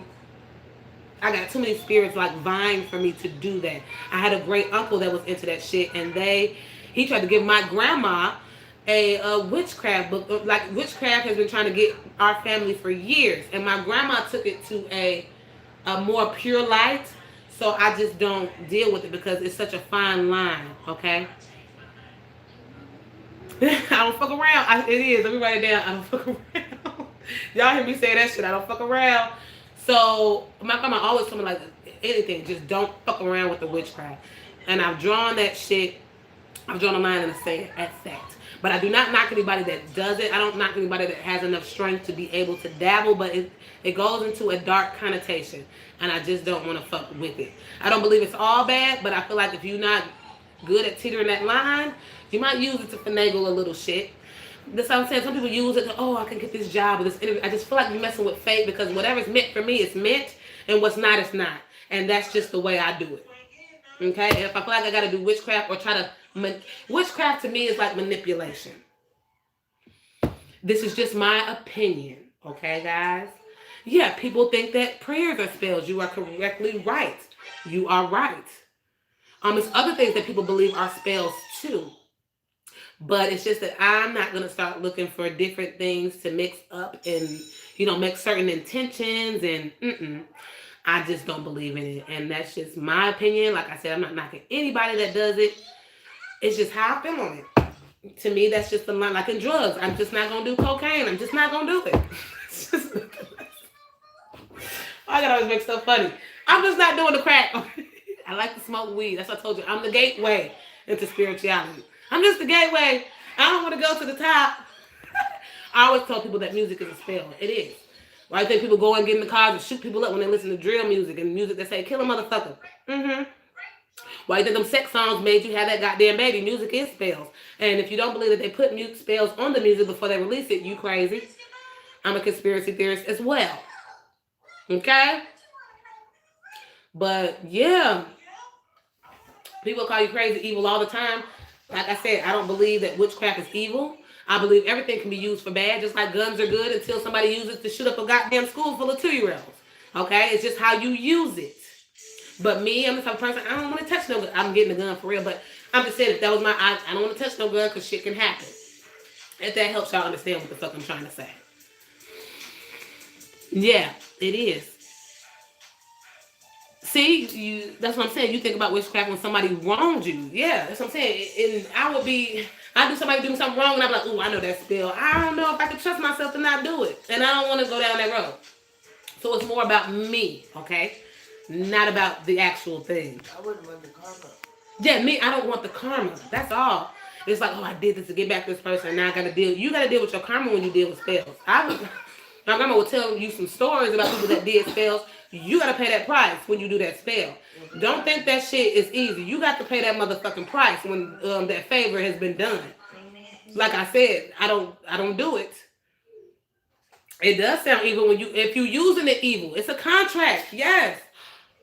got too many spirits like vying for me to do that. I had a great uncle that was into that shit, and he tried to give my grandma a witchcraft book. Like, witchcraft has been trying to get our family for years, and my grandma took it to a more pure light. So I just don't deal with it because it's such a fine line, okay? I don't fuck around. It is. Let me write it down. I don't fuck around. Y'all hear me say that shit. I don't fuck around. So my grandma always told me, like, anything, just don't fuck around with the witchcraft. And I've drawn that shit. I've drawn a line in the sand at fact. But I do not knock anybody that does it. I don't knock anybody that has enough strength to be able to dabble, but it goes into a dark connotation. And I just don't want to fuck with it. I don't believe it's all bad, but I feel like if you're not good at teetering that line, you might use it to finagle a little shit. That's what I'm saying. Some people use it to, I can get this job or this interview. I just feel like you're messing with fate, because whatever's meant for me is meant, and what's not is not. And that's just the way I do it. Okay? And if I feel like I got to do witchcraft or try to... Witchcraft to me is like manipulation. This is just my opinion. Okay, guys? Yeah, people think that prayers are spells. You are correctly right. You are right. It's other things that people believe are spells too. But it's just that I'm not going to start looking for different things to mix up and, make certain intentions and I just don't believe in it. And that's just my opinion. Like I said, I'm not knocking anybody that does it. It's just how I feel on it. To me, that's just the line. Like in drugs, I'm just not going to do cocaine. I'm just not going to do it. It's just, I gotta always make stuff funny. I'm just not doing the crack. I like to smoke weed. That's what I told you. I'm the gateway into spirituality. I'm just the gateway. I don't want to go to the top. I always tell people that music is a spell. It is. Why do you think people go and get in the cars and shoot people up when they listen to drill music and music that say kill a motherfucker? Mm-hmm. Why do you think them sex songs made you have that goddamn baby? Music is spells. And if you don't believe that they put mute spells on the music before they release it, you crazy. I'm a conspiracy theorist as well. Okay? But yeah, people call you crazy, evil all the time. Like I said, I don't believe that witchcraft is evil. I believe everything can be used for bad, just like guns are good until somebody uses it to shoot up a goddamn school full of 2-year-olds. Okay? It's just how you use it. But me, I'm the type of person, I don't want to touch no gun. I'm getting a gun for real, but I'm just saying, if that was my, I don't want to touch no gun because shit can happen. If that helps y'all understand what the fuck I'm trying to say. Yeah, it is. See, that's what I'm saying. You think about witchcraft when somebody wronged you. Yeah, that's what I'm saying. And I do somebody doing something wrong and I'm like, ooh, I know that spell. I don't know if I can trust myself to not do it. And I don't want to go down that road. So it's more about me, okay? Not about the actual thing. I wouldn't want the karma. Yeah, me, I don't want the karma. That's all. It's like, oh, I did this to get back to this person. And now I got to deal. You got to deal with your karma when you deal with spells. My grandma will tell you some stories about people that did spells. You got to pay that price when you do that spell. Don't think that shit is easy. You got to pay that motherfucking price when that favor has been done. Like I said, I don't do it. It does sound evil if you using it evil. It's a contract. Yes.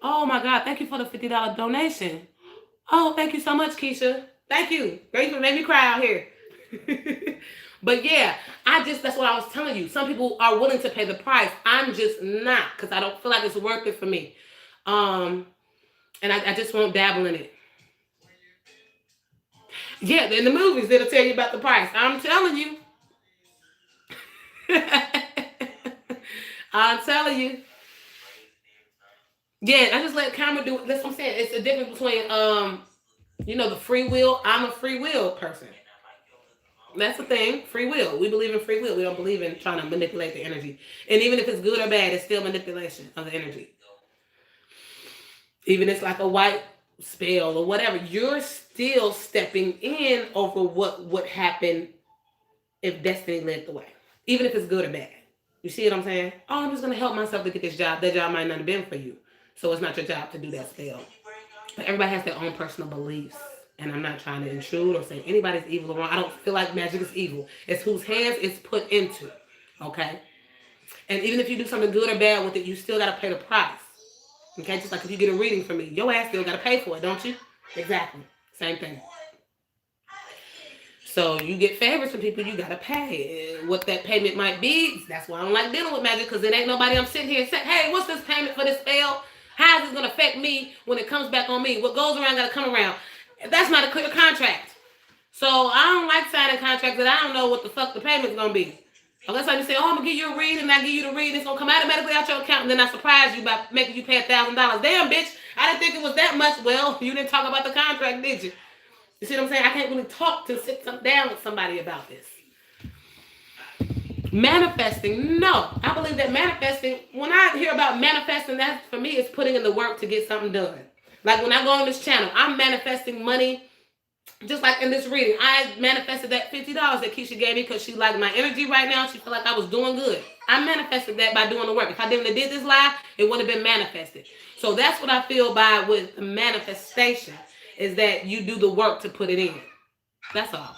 Oh my God. Thank you for the $50 donation. Oh, thank you so much, Keisha. Thank you. Girl, you made me cry out here. But yeah, that's what I was telling you. Some people are willing to pay the price. I'm just not, because I don't feel like it's worth it for me. And I just won't dabble in it. Yeah, in the movies, they'll tell you about the price. I'm telling you. I'm telling you. Yeah, I just let karma do it. That's what I'm saying. It's a difference between, the free will. I'm a free will person. That's the thing. Free will. We believe in free will. We don't believe in trying to manipulate the energy. And even if it's good or bad, it's still manipulation of the energy. Even if it's like a white spell or whatever, you're still stepping in over what would happen if destiny led the way. Even if it's good or bad. You see what I'm saying? Oh, I'm just going to help myself to get this job. That job might not have been for you. So it's not your job to do that spell. But everybody has their own personal beliefs. And I'm not trying to intrude or say anybody's evil or wrong. I don't feel like magic is evil. It's whose hands it's put into. Okay? And even if you do something good or bad with it, you still got to pay the price. Okay? Just like if you get a reading from me, your ass still got to pay for it, don't you? Exactly. Same thing. So you get favors from people, you got to pay. What that payment might be, that's why I don't like dealing with magic, because it ain't nobody I'm sitting here and saying, hey, what's this payment for this spell? How is this going to affect me when it comes back on me? What goes around got to come around. That's not a clear contract. So I don't like signing contracts that I don't know what the fuck the payment's going to be. Unless I just say, oh, I'm going to give you a reading, and I give you the reading, it's going to come automatically out your account, and then I surprise you by making you pay $1,000. Damn, bitch, I didn't think it was that much. Well, you didn't talk about the contract, did you? You see what I'm saying? I can't really talk to sit down with somebody about this. Manifesting, no. I believe that manifesting, when I hear about manifesting, that for me is putting in the work to get something done. Like when I go on this channel, I'm manifesting money. Just like in this reading, I manifested that $50 that Keisha gave me because she liked my energy right now. She felt like I was doing good. I manifested that by doing the work. If I didn't have did this live, it would have been manifested. So that's what I feel by with manifestation, is that you do the work to put it in. That's all.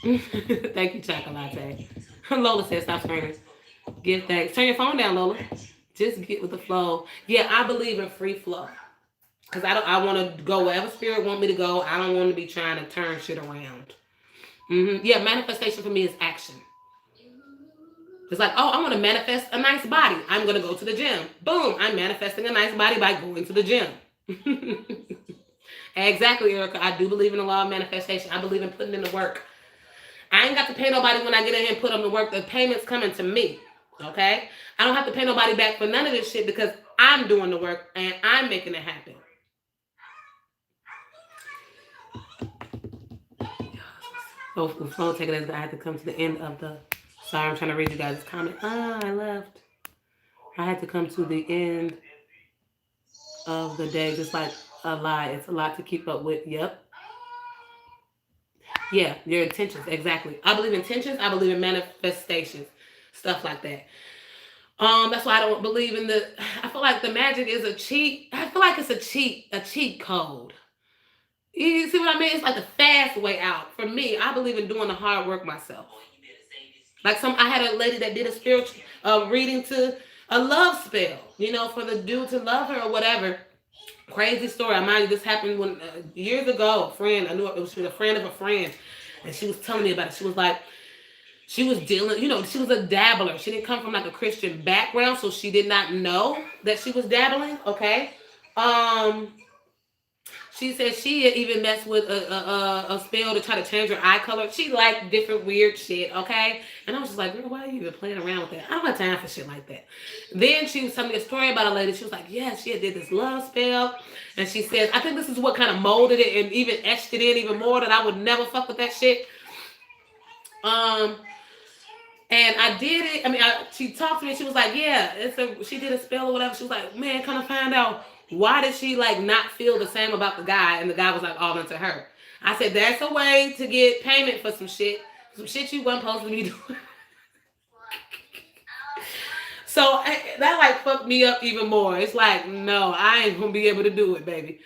Thank you, Chocolate. Lola says, stop screaming. Give thanks. Turn your phone down, Lola. Just get with the flow. Yeah, I believe in free flow. Because I want to go wherever spirit want me to go. I don't want to be trying to turn shit around. Yeah, manifestation for me is action. It's like, oh, I want to manifest a nice body. I'm going to go to the gym. Boom, I'm manifesting a nice body by going to the gym. Exactly, Erica. I do believe in the law of manifestation. I believe in putting in the work. I ain't got to pay nobody when I get in here and put on the work. The payment's coming to me. Okay? I don't have to pay nobody back for none of this shit because I'm doing the work and I'm making it happen. So the phone taking as I had to come to the end of the. Sorry, I'm trying to read you guys' comment. I left. I had to come to the end of the day, just like a lie. It's a lot to keep up with. Yep. Yeah, your intentions. Exactly. I believe in intentions. I believe in manifestations. Stuff like that. That's why I don't believe in the. I feel like the magic is a cheat. I feel like it's a cheat code. You see what I mean? It's like the fast way out. For me, I believe in doing the hard work myself. Like I had a lady that did a spiritual reading to a love spell, for the dude to love her or whatever. Crazy story. I mind you, this happened when years ago. A friend, I knew it was a friend of a friend, and she was telling me about it. She was like, she was dealing, she was a dabbler. She didn't come from like a Christian background, so she did not know that she was dabbling. Okay, um, she said she had even messed with a spell to try to change her eye color. She liked different weird shit, okay? And I was just like, girl, why are you even playing around with that? I don't have time for shit like that. Then she was telling me a story about a lady. She was like, yeah, she had did this love spell. And she says, I think this is what kind of molded it and even etched it in even more that I would never fuck with that shit. Um, and I did it. I mean, she talked to me. She was like, "Yeah, she did a spell or whatever." She was like, "Man, kind of find out why did she like not feel the same about the guy?" And the guy was like all into her. I said, "That's a way to get payment for some shit you wasn't supposed to be doing." So that like fucked me up even more. It's like, no, I ain't gonna be able to do it, baby.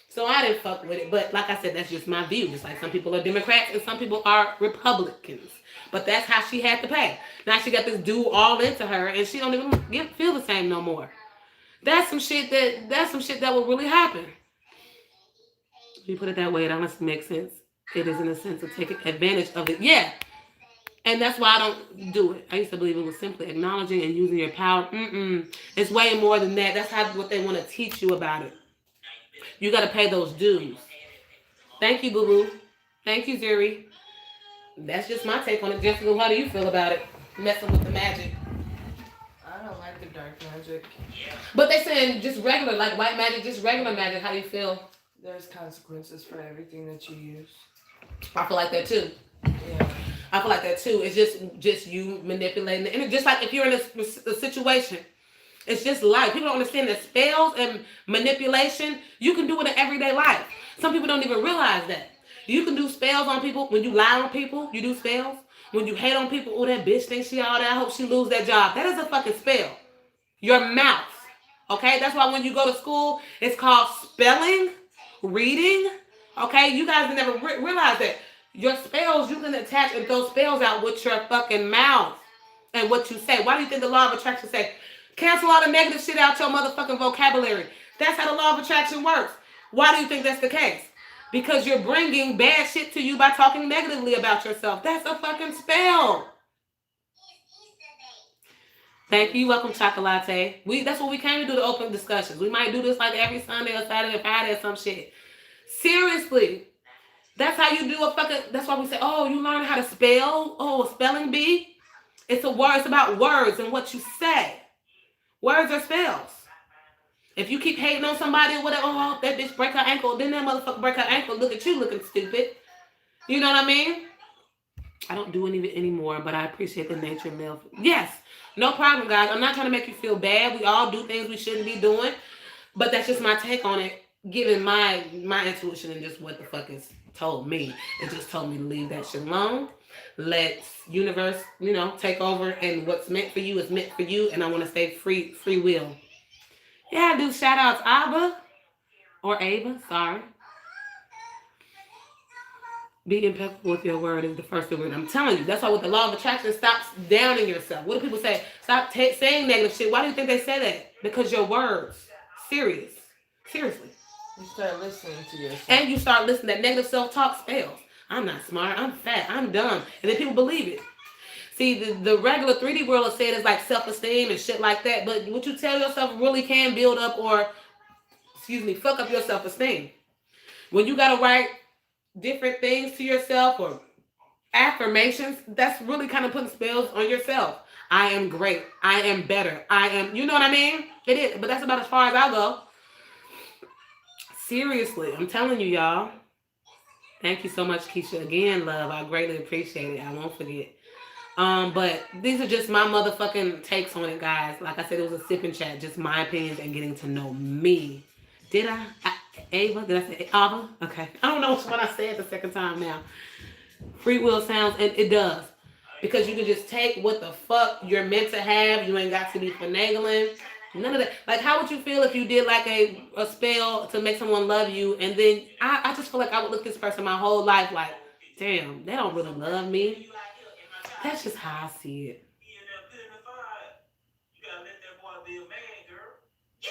So I didn't fuck with it. But like I said, that's just my view. Just like some people are Democrats and some people are Republicans. But that's how she had to pay. Now she got this dude all into her and she don't even feel the same no more. That's some shit that will really happen. If you put it that way, it honestly makes sense. It is in a sense of taking advantage of it. Yeah. And that's why I don't do it. I used to believe it was simply acknowledging and using your power. It's way more than that. That's what they want to teach you about it. You got to pay those dues. Thank you, Boo Boo. Thank you, Zuri. That's just my take on it. Jessica, how do you feel about it? Messing with the magic. I don't like the dark magic. But they saying just regular, like white magic, just regular magic. How do you feel? There's consequences for everything that you use. I feel like that too. Yeah. I feel like that too. It's just you manipulating it. And it's just like if you're in a situation, it's just life. People don't understand that spells and manipulation, you can do it in everyday life. Some people don't even realize that. You can do spells on people. When you lie on people, you do spells. When you hate on people, oh, that bitch thinks she all that. I hope she lose that job. That is a fucking spell. Your mouth. Okay? That's why when you go to school, it's called spelling, reading. Okay? You guys never realize that. Your spells, you can attach and throw spells out with your fucking mouth and what you say. Why do you think the law of attraction say, cancel all the negative shit out your motherfucking vocabulary? That's how the law of attraction works. Why do you think that's the case? Because you're bringing bad shit to you by talking negatively about yourself. That's a fucking spell. Thank you. Welcome, Chocolate. That's what we came to do, to open discussions. We might do this like every Sunday or Saturday or Friday or some shit. Seriously. That's how you do a fucking... That's why we say, oh, you learn how to spell? Oh, a spelling bee? It's a word. It's about words and what you say. Words are spells. If you keep hating on somebody or whatever, oh, that bitch break her ankle, then that motherfucker break her ankle, look at you looking stupid. You know what I mean? I don't do any of it anymore, but I appreciate the nature of male. Yes, no problem, guys. I'm not trying to make you feel bad. We all do things we shouldn't be doing, but that's just my take on it, given my intuition and just what the fuck is told me. It just told me to leave that shit alone. Let universe, take over, and what's meant for you is meant for you, and I want to stay free will. Yeah, I do shout outs, Abba or Ava, sorry. Be impeccable with your word is the first thing. I'm telling you, that's why with the law of attraction, stop downing yourself. What do people say? Stop saying negative shit. Why do you think they say that? Because your words. Seriously. You start listening to yourself. And you start listening. That negative self-talk spells. I'm not smart. I'm fat. I'm dumb. And then people believe it. See, the regular 3D world is saying it's like self-esteem and shit like that. But what you tell yourself really can build up or, fuck up your self-esteem. When you got to write different things to yourself or affirmations, that's really kind of putting spells on yourself. I am great. I am better. I am, you know what I mean? It is, but that's about as far as I go. Seriously, I'm telling you, y'all. Thank you so much, Keisha. Again, love. I greatly appreciate it. I won't forget. But these are just my motherfucking takes on it, guys. Like I said, it was a sipping chat, just my opinions and getting to know me. Did I Ava? Did I say Ava? Okay. I don't know which one I said the second time now. Free will sounds, and it does. Because you can just take what the fuck you're meant to have. You ain't got to be finagling. None of that. Like, how would you feel if you did like a spell to make someone love you, and then I just feel like I would look at this person my whole life like, damn, they don't really love me. That's just how I see it.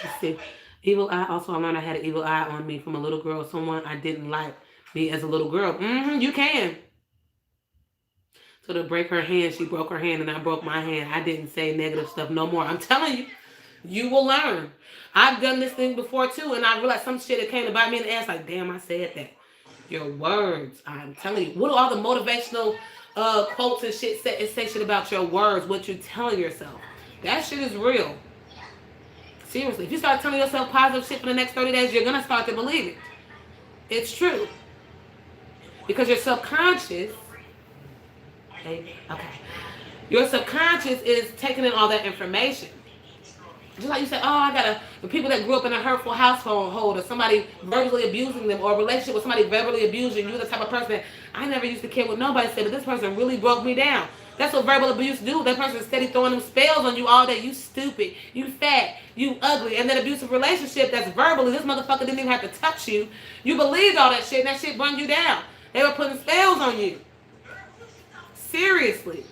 Let's see. Evil eye. Also, I learned I had an evil eye on me from a little girl, someone I didn't like me as a little girl. You can. So to break her hand, she broke her hand and I broke my hand. I didn't say negative stuff no more. I'm telling you, you will learn. I've done this thing before too, and I realized some shit that came to bite me in the ass. Like, damn, I said that. Your words. I'm telling you. What do all the motivational quotes and shit say shit about your words? What you're telling yourself. That shit is real. Seriously, if you start telling yourself positive shit for the next 30 days, you're gonna start to believe it. It's true. Because your subconscious. Okay. Your subconscious is taking in all that information. Just like you said, the people that grew up in a hurtful household, or somebody verbally abusing them, or a relationship with somebody verbally abusing you, the type of person that I never used to care what nobody said, but this person really broke me down. That's what verbal abuse do. That person is steady throwing them spells on you all day. You stupid, you fat, you ugly. And that abusive relationship that's verbally, this motherfucker didn't even have to touch you. You believed all that shit, and that shit brought you down. They were putting spells on you. Seriously.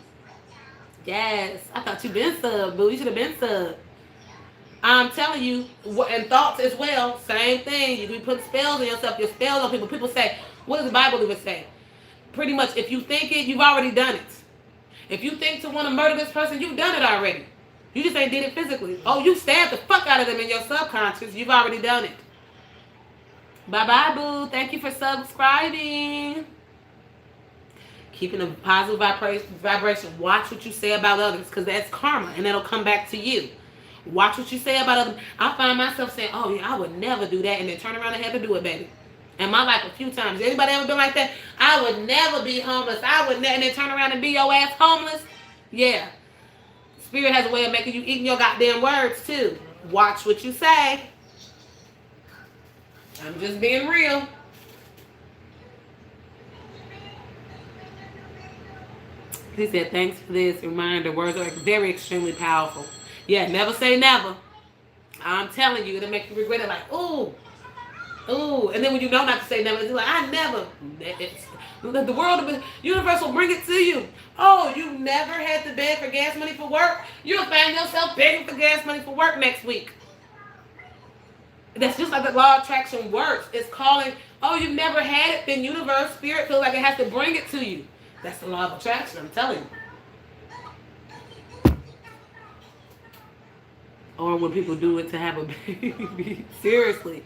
Yes. I thought you been sub, boo. You should have been sub. I'm telling you, and thoughts as well, same thing. You be putting spells on yourself, your spells on people. People say, what does the Bible even say? Pretty much, if you think it, you've already done it. If you think to want to murder this person, you've done it already. You just ain't did it physically. Oh, you stabbed the fuck out of them in your subconscious. You've already done it. Bye-bye, boo. Thank you for subscribing. Keeping a positive vibration. Watch what you say about others, because that's karma, and that'll come back to you. Watch what you say about others. I find myself saying, oh, yeah, I would never do that, and then turn around and have to do it, baby. In my life, a few times. Anybody ever been like that? I would never be homeless. I would never, and then turn around and be your ass homeless? Yeah. Spirit has a way of making you eating your goddamn words, too. Watch what you say. I'm just being real. He said, thanks for this reminder. Words are very extremely powerful. Yeah, never say never. I'm telling you, it'll make you regret it. Like, ooh. And then when you know not to say never, it's like, I never. The world, the universe will bring it to you. Oh, you never had to beg for gas money for work? You'll find yourself begging for gas money for work next week. That's just like the law of attraction works. It's calling, oh, you've never had it, then universe, spirit feels like it has to bring it to you. That's the law of attraction, I'm telling you. Or when people do it to have a baby. Seriously.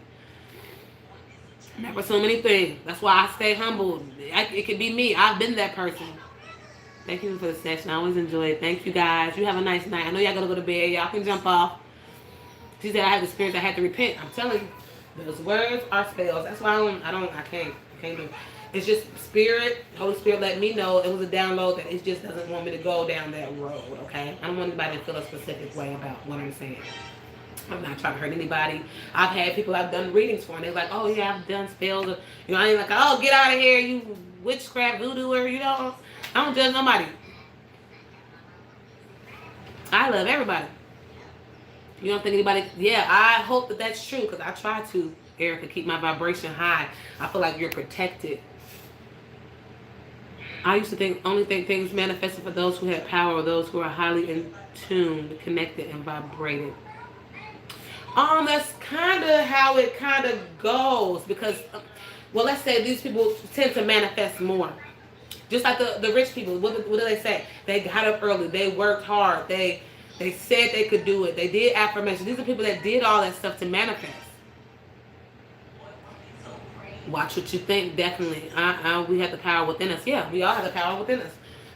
Never so many things. That's why I stay humble. It could be me. I've been that person. Thank you for the session. I always enjoy it. Thank you, guys. You have a nice night. I know y'all gotta go to bed. Y'all can jump off. She said I had the spirit. I had to repent. I'm telling you, those words are spells. That's why I can't do it. It's just spirit. Holy Spirit let me know it was a download that it just doesn't want me to go down that road. Okay, I don't want anybody to feel a specific way about what I'm saying. I'm not trying to hurt anybody. I've had people I've done readings for, and they're like, "Oh yeah, I've done spells." Or, I ain't like, "Oh, get out of here, you witchcraft voodooer." I don't judge nobody. I love everybody. You don't think anybody? Yeah, I hope that that's true, because I try to, Erica, keep my vibration high. I feel like you're protected. I used to only think things manifested for those who had power, or those who are highly in tune, connected, and vibrated. That's kind of how it kind of goes, because, well, let's say these people tend to manifest more. Just like the rich people, what do they say? They got up early, they worked hard, they said they could do it, they did affirmations. These are people that did all that stuff to manifest. Watch what you think, definitely. We have the power within us. Yeah, we all have the power within us.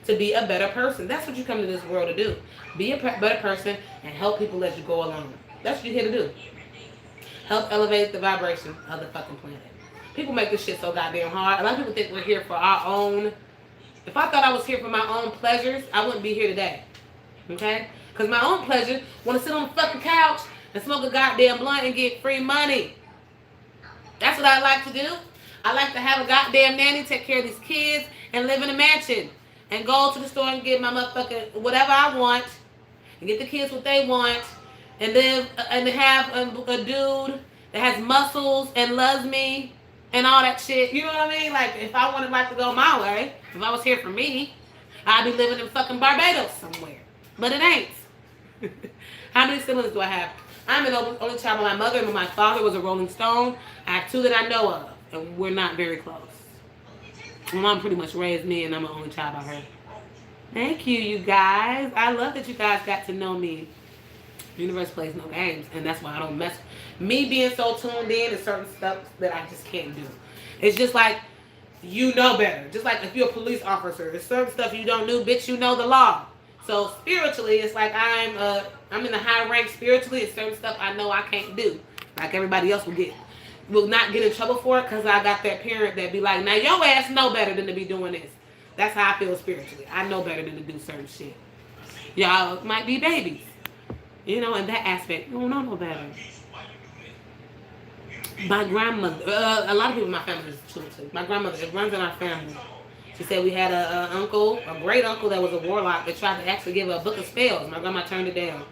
to be a better person. That's what you come to this world to do. Be a better person and help people as you go along. That's what you're here to do. Help elevate the vibration of the fucking planet. People make this shit so goddamn hard. A lot of people think we're here for our own. If I thought I was here for my own pleasures, I wouldn't be here today. Okay? Because my own pleasure, want to sit on the fucking couch and smoke a goddamn blunt and get free money. That's what I like to do. I like to have a goddamn nanny take care of these kids and live in a mansion. And go to the store and get my motherfucking whatever I want. And get the kids what they want. And live and have a dude that has muscles and loves me. And all that shit. You know what I mean? Like, if I wanted life to go my way, if I was here for me, I'd be living in fucking Barbados somewhere. But it ain't. How many siblings do I have? I'm an only child of my mother, and my father was a Rolling Stone. I have 2 that I know of, and we're not very close. My mom pretty much raised me, and I'm an only child by her. Thank you, you guys. I love that you guys got to know me. The universe plays no games, and that's why I don't mess. Me being so tuned in to certain stuff that I just can't do. It's just like, you know better. Just like if you're a police officer, there's certain stuff you don't do, bitch, you know the law. So spiritually, it's like I'm in the high rank spiritually. It's certain stuff I know I can't do, like everybody else will not get in trouble for it because I got that parent that be like, now your ass know better than to be doing this. That's how I feel spiritually. I know better than to do certain shit. Y'all might be babies. You know, in that aspect, you don't know no better. My grandmother, a lot of people in my family is too. My grandmother, it runs in our family. She said we had a great uncle that was a warlock that tried to actually give her a book of spells. My grandma turned it down.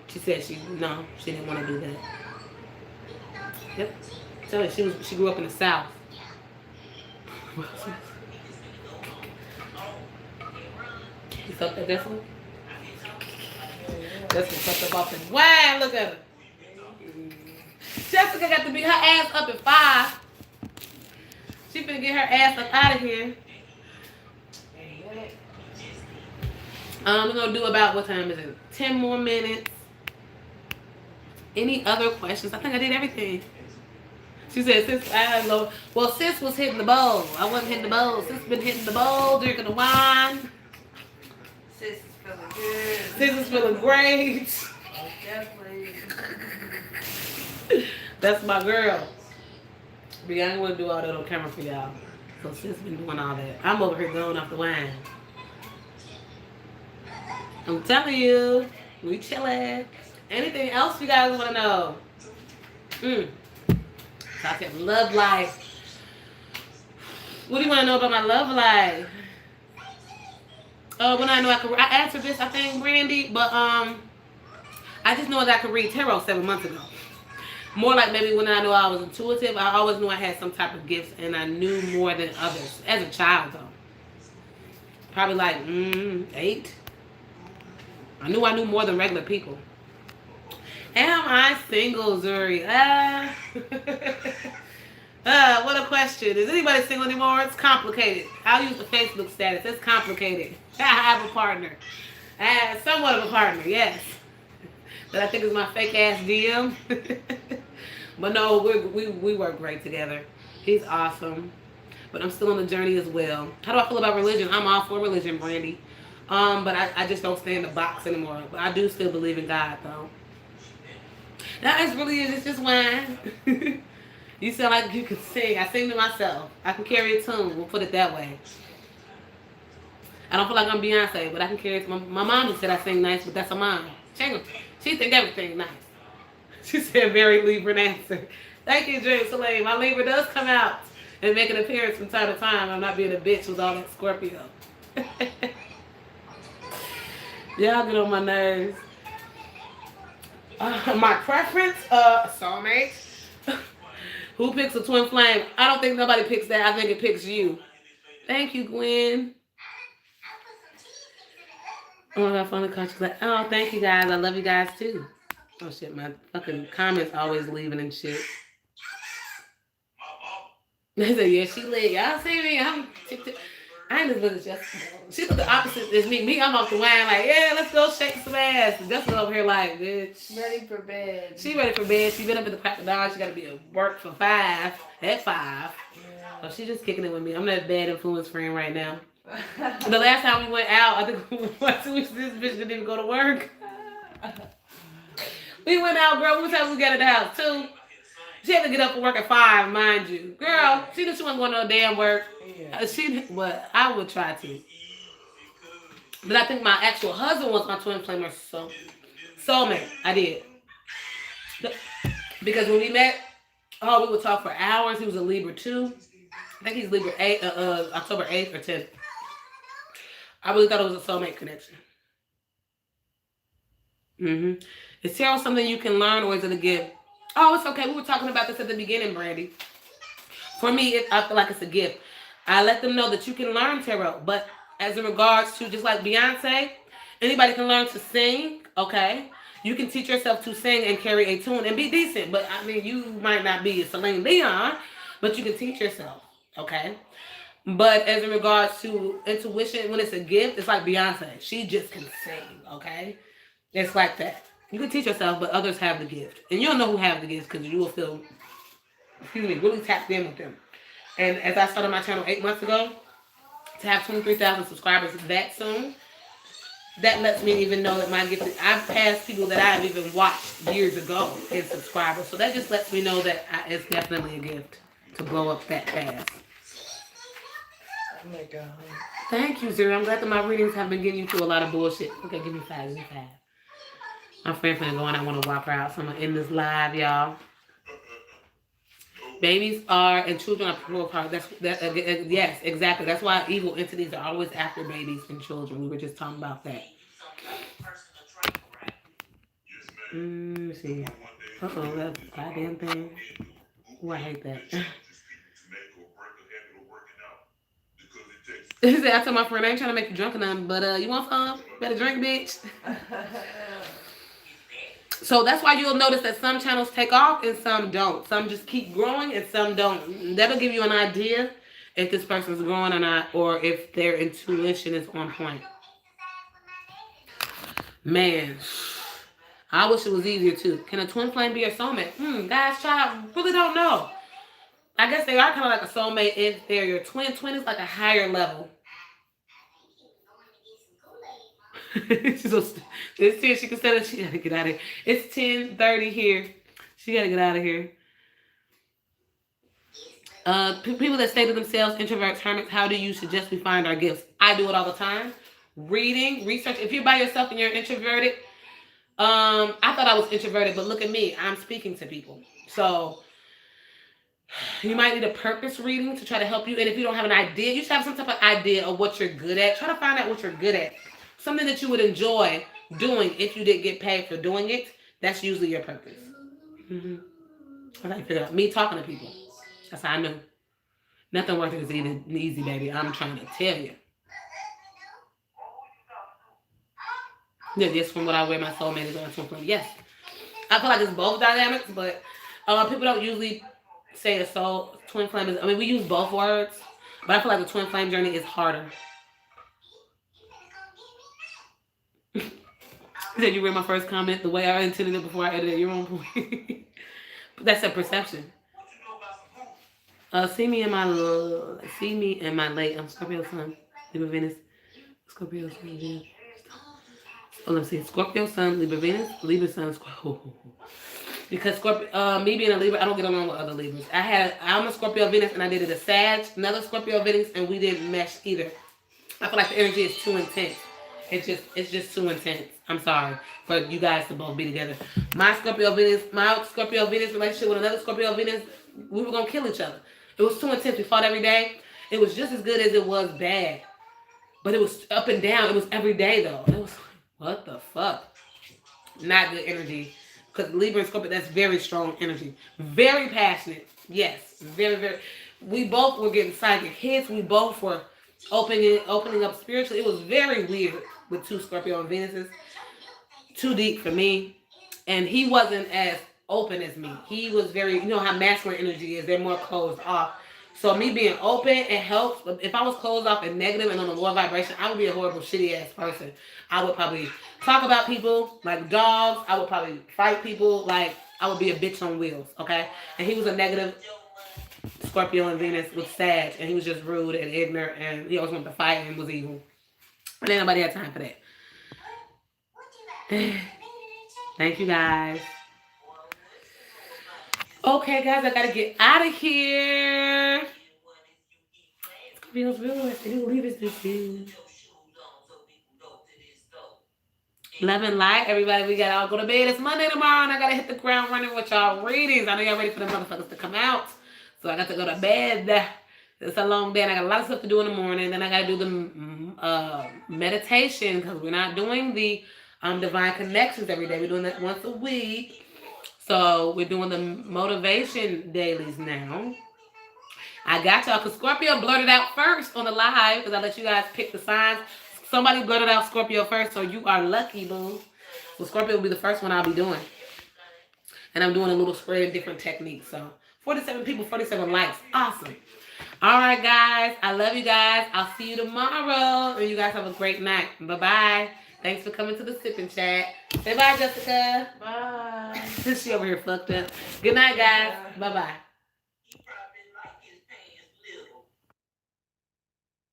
She said she didn't want to do that. Yep. Tell her she grew up in the South. You felt that, Jessica? Jessica fucked up off the wine. Look at her. Jessica got to beat her ass up at 5. She finna get her ass up out of here. We're gonna do about, what time is it? 10 more minutes. Any other questions? I think I did everything. She said, sis was hitting the bowl. I wasn't hitting the bowl. Sis been hitting the bowl, drinking the wine. Sis is feeling good. Sis is feeling great. Oh, definitely. That's my girl. But I ain't want to do all that on camera for y'all. So sis been doing all that. I'm over here going off the wine. I'm telling you, we chillin'. Anything else you guys want to know? Talk about love life. What do you want to know about my love life? When I know I answered this, I think, Brandy, but I just know that I could read tarot 7 months ago. More like maybe when I knew I was intuitive, I always knew I had some type of gifts, and I knew more than others. As a child, though. Probably like 8. I knew more than regular people. Am I single, Zuri? What a question. Is anybody single anymore? It's complicated. I'll use the Facebook status. It's complicated. I have a partner. I have somewhat of a partner, yes. That I think is my fake ass DM. But no, we work great together. He's awesome. But I'm still on the journey as well. How do I feel about religion? I'm all for religion, Brandy. But I just don't stay in the box anymore. But I do still believe in God, though. That is really it. It's just wine. You sound like you can sing. I sing to myself. I can carry a tune. We'll put it that way. I don't feel like I'm Beyonce, but I can carry it. My mom said I sing nice, but that's her mom. She think everything nice. She said very Libra answer. Thank you, Dream Soleil. My Libra does come out and make an appearance from time to time. I'm not being a bitch with all that Scorpio. Y'all get on my nerves. My preference, soulmate. Who picks a twin flame? I don't think nobody picks that. I think it picks you. Thank you, Gwen. Oh, I finally caught you. Like, oh, thank you guys. I love you guys too. Oh shit, my fucking comments always leaving and shit. They say, yeah, she lit. Y'all see me? I ain't as good as Jessica. She look the opposite as me. Me, I'm off the wine like, yeah, let's go shake some ass. Jessica over here like, bitch. Ready for bed. She ready for bed. She been up at the crack of dawn. She got to be at work for 5. At 5. Yeah. So she just kicking it with me. I'm that bad influence friend right now. The last time we went out, I think this bitch didn't even go to work. We went out, girl. What time we got at the house? 2. She had to get up and work at 5, mind you. Girl, she knew she wasn't going to no damn work. Yeah. But I would try to. But I think my actual husband was my twin flame, so soulmate. I did. Because when we met, we would talk for hours. He was a Libra too. I think he's Libra 8, October 8th or 10th. I really thought it was a soulmate connection. Is tarot something you can learn, or is it a gift? Oh, it's okay. We were talking about this at the beginning, Brandy. For me, I feel like it's a gift. I let them know that you can learn tarot, but as in regards to just like Beyonce, anybody can learn to sing, okay? You can teach yourself to sing and carry a tune and be decent, but I mean, you might not be a Celine Dion, but you can teach yourself, okay? But as in regards to intuition, when it's a gift, it's like Beyonce. She just can sing, okay? It's like that. You can teach yourself, but others have the gift. And you'll know who have the gift because you will feel, really tapped in with them. And as I started my channel 8 months ago, to have 23,000 subscribers that soon, that lets me even know that my gift, I've passed people that I've even watched years ago in subscribers. So that just lets me know that it's definitely a gift to blow up that fast. Oh my God. Thank you, Zero. I'm glad that my readings have been getting you through a lot of bullshit. Okay, give me 5. My friend finna go and I want to walk her out, so I'm going to end this live, y'all. Babies are and children are pure part. Yes, exactly. That's why evil entities are always after babies and children. We were just talking about that. Let's see. That's a goddamn thing. Oh, I hate that. He said, I told my friend, I ain't trying to make you drunk or nothing, but you want some? Better drink, bitch. So that's why you'll notice that some channels take off and some don't. Some just keep growing and some don't. That'll give you an idea if this person's growing or not, or if their intuition is on point. Man, I wish it was easier too. Can a twin flame be a soulmate? Guys, child, really don't know. I guess they are kind of like a soulmate if they're your twin. Twin is like a higher level. It's 10. She can set it. She gotta get out of here. It's 10:30 here. She gotta get out of here. People that say to themselves, introverts, hermits, how do you suggest we find our gifts? I do it all the time. Reading, research. If you're by yourself and you're introverted, I thought I was introverted, but look at me. I'm speaking to people. So you might need a purpose reading to try to help you. And if you don't have an idea, you should have some type of idea of what you're good at. Try to find out what you're good at. Something that you would enjoy doing if you didn't get paid for doing it. That's usually your purpose. I got to figure out. Me talking to people. That's how I knew. Nothing worth it is easy, baby. I'm trying to tell you. Yeah, just from what I wear, my soulmate is on twin flame. Yes. I feel like it's both dynamics, but people don't usually say a soul twin flame is. I mean, we use both words, but I feel like the twin flame journey is harder. Did you read my first comment? The way I intended it before I edited your own point. That's a perception. See me in my late. I'm Scorpio Sun, Libra Venus, Scorpio Sun. Yeah. Oh, let's see. Scorpio Sun, Libra Venus, Libra Sun, Scorpio. Because Scorpio, me being a Libra, I don't get along with other Libras. I'm a Scorpio Venus, and I dated a Sag, another Scorpio Venus, and we didn't mesh either. I feel like the energy is too intense. It's just too intense. I'm sorry for you guys to both be together. My Scorpio Venus relationship with another Scorpio Venus, we were gonna kill each other. It was too intense. We fought every day. It was just as good as it was bad, but it was up and down. It was every day though. It was like, what the fuck? Not good energy. Because Libra and Scorpio, that's very strong energy. Very passionate. Yes, very, very. We both were getting psychic hits. We both were opening up spiritually. It was very weird with two Scorpio and Venuses. Too deep for me. And he wasn't as open as me. He was very, you know how masculine energy is. They're more closed off. So me being open, it helps. If I was closed off and negative and on a lower vibration, I would be a horrible, shitty ass person. I would probably talk about people like dogs. I would probably fight people like I would be a bitch on wheels. Okay? And he was a negative Scorpio and Venus with Sag, and he was just rude and ignorant, and he always wanted to fight and was evil. And ain't nobody had time for that. Thank you guys. Okay, guys, I gotta get out of here. Scorpio's real. Who leave us this year? Love and light, everybody. We gotta all go to bed. It's Monday tomorrow, and I gotta hit the ground running with y'all readings. I know y'all ready for the motherfuckers to come out, so I got to go to bed. It's a long day, and I got a lot of stuff to do in the morning. Then I gotta do the meditation because we're not doing the divine connections every day. We're doing that once a week. So we're doing the motivation dailies now. I got y'all because Scorpio blurted out first on the live because I let you guys pick the signs. Somebody blurted out Scorpio first, so you are lucky, boo. So Scorpio will be the first one I'll be doing. And I'm doing a little spread of different techniques. So 47 people, 47 likes. Awesome. All right, guys. I love you guys. I'll see you tomorrow. And you guys have a great night. Bye-bye. Thanks for coming to the sipping chat. Say bye, Jessica. Bye. She over here fucked up. Good night, guys. Bye-bye.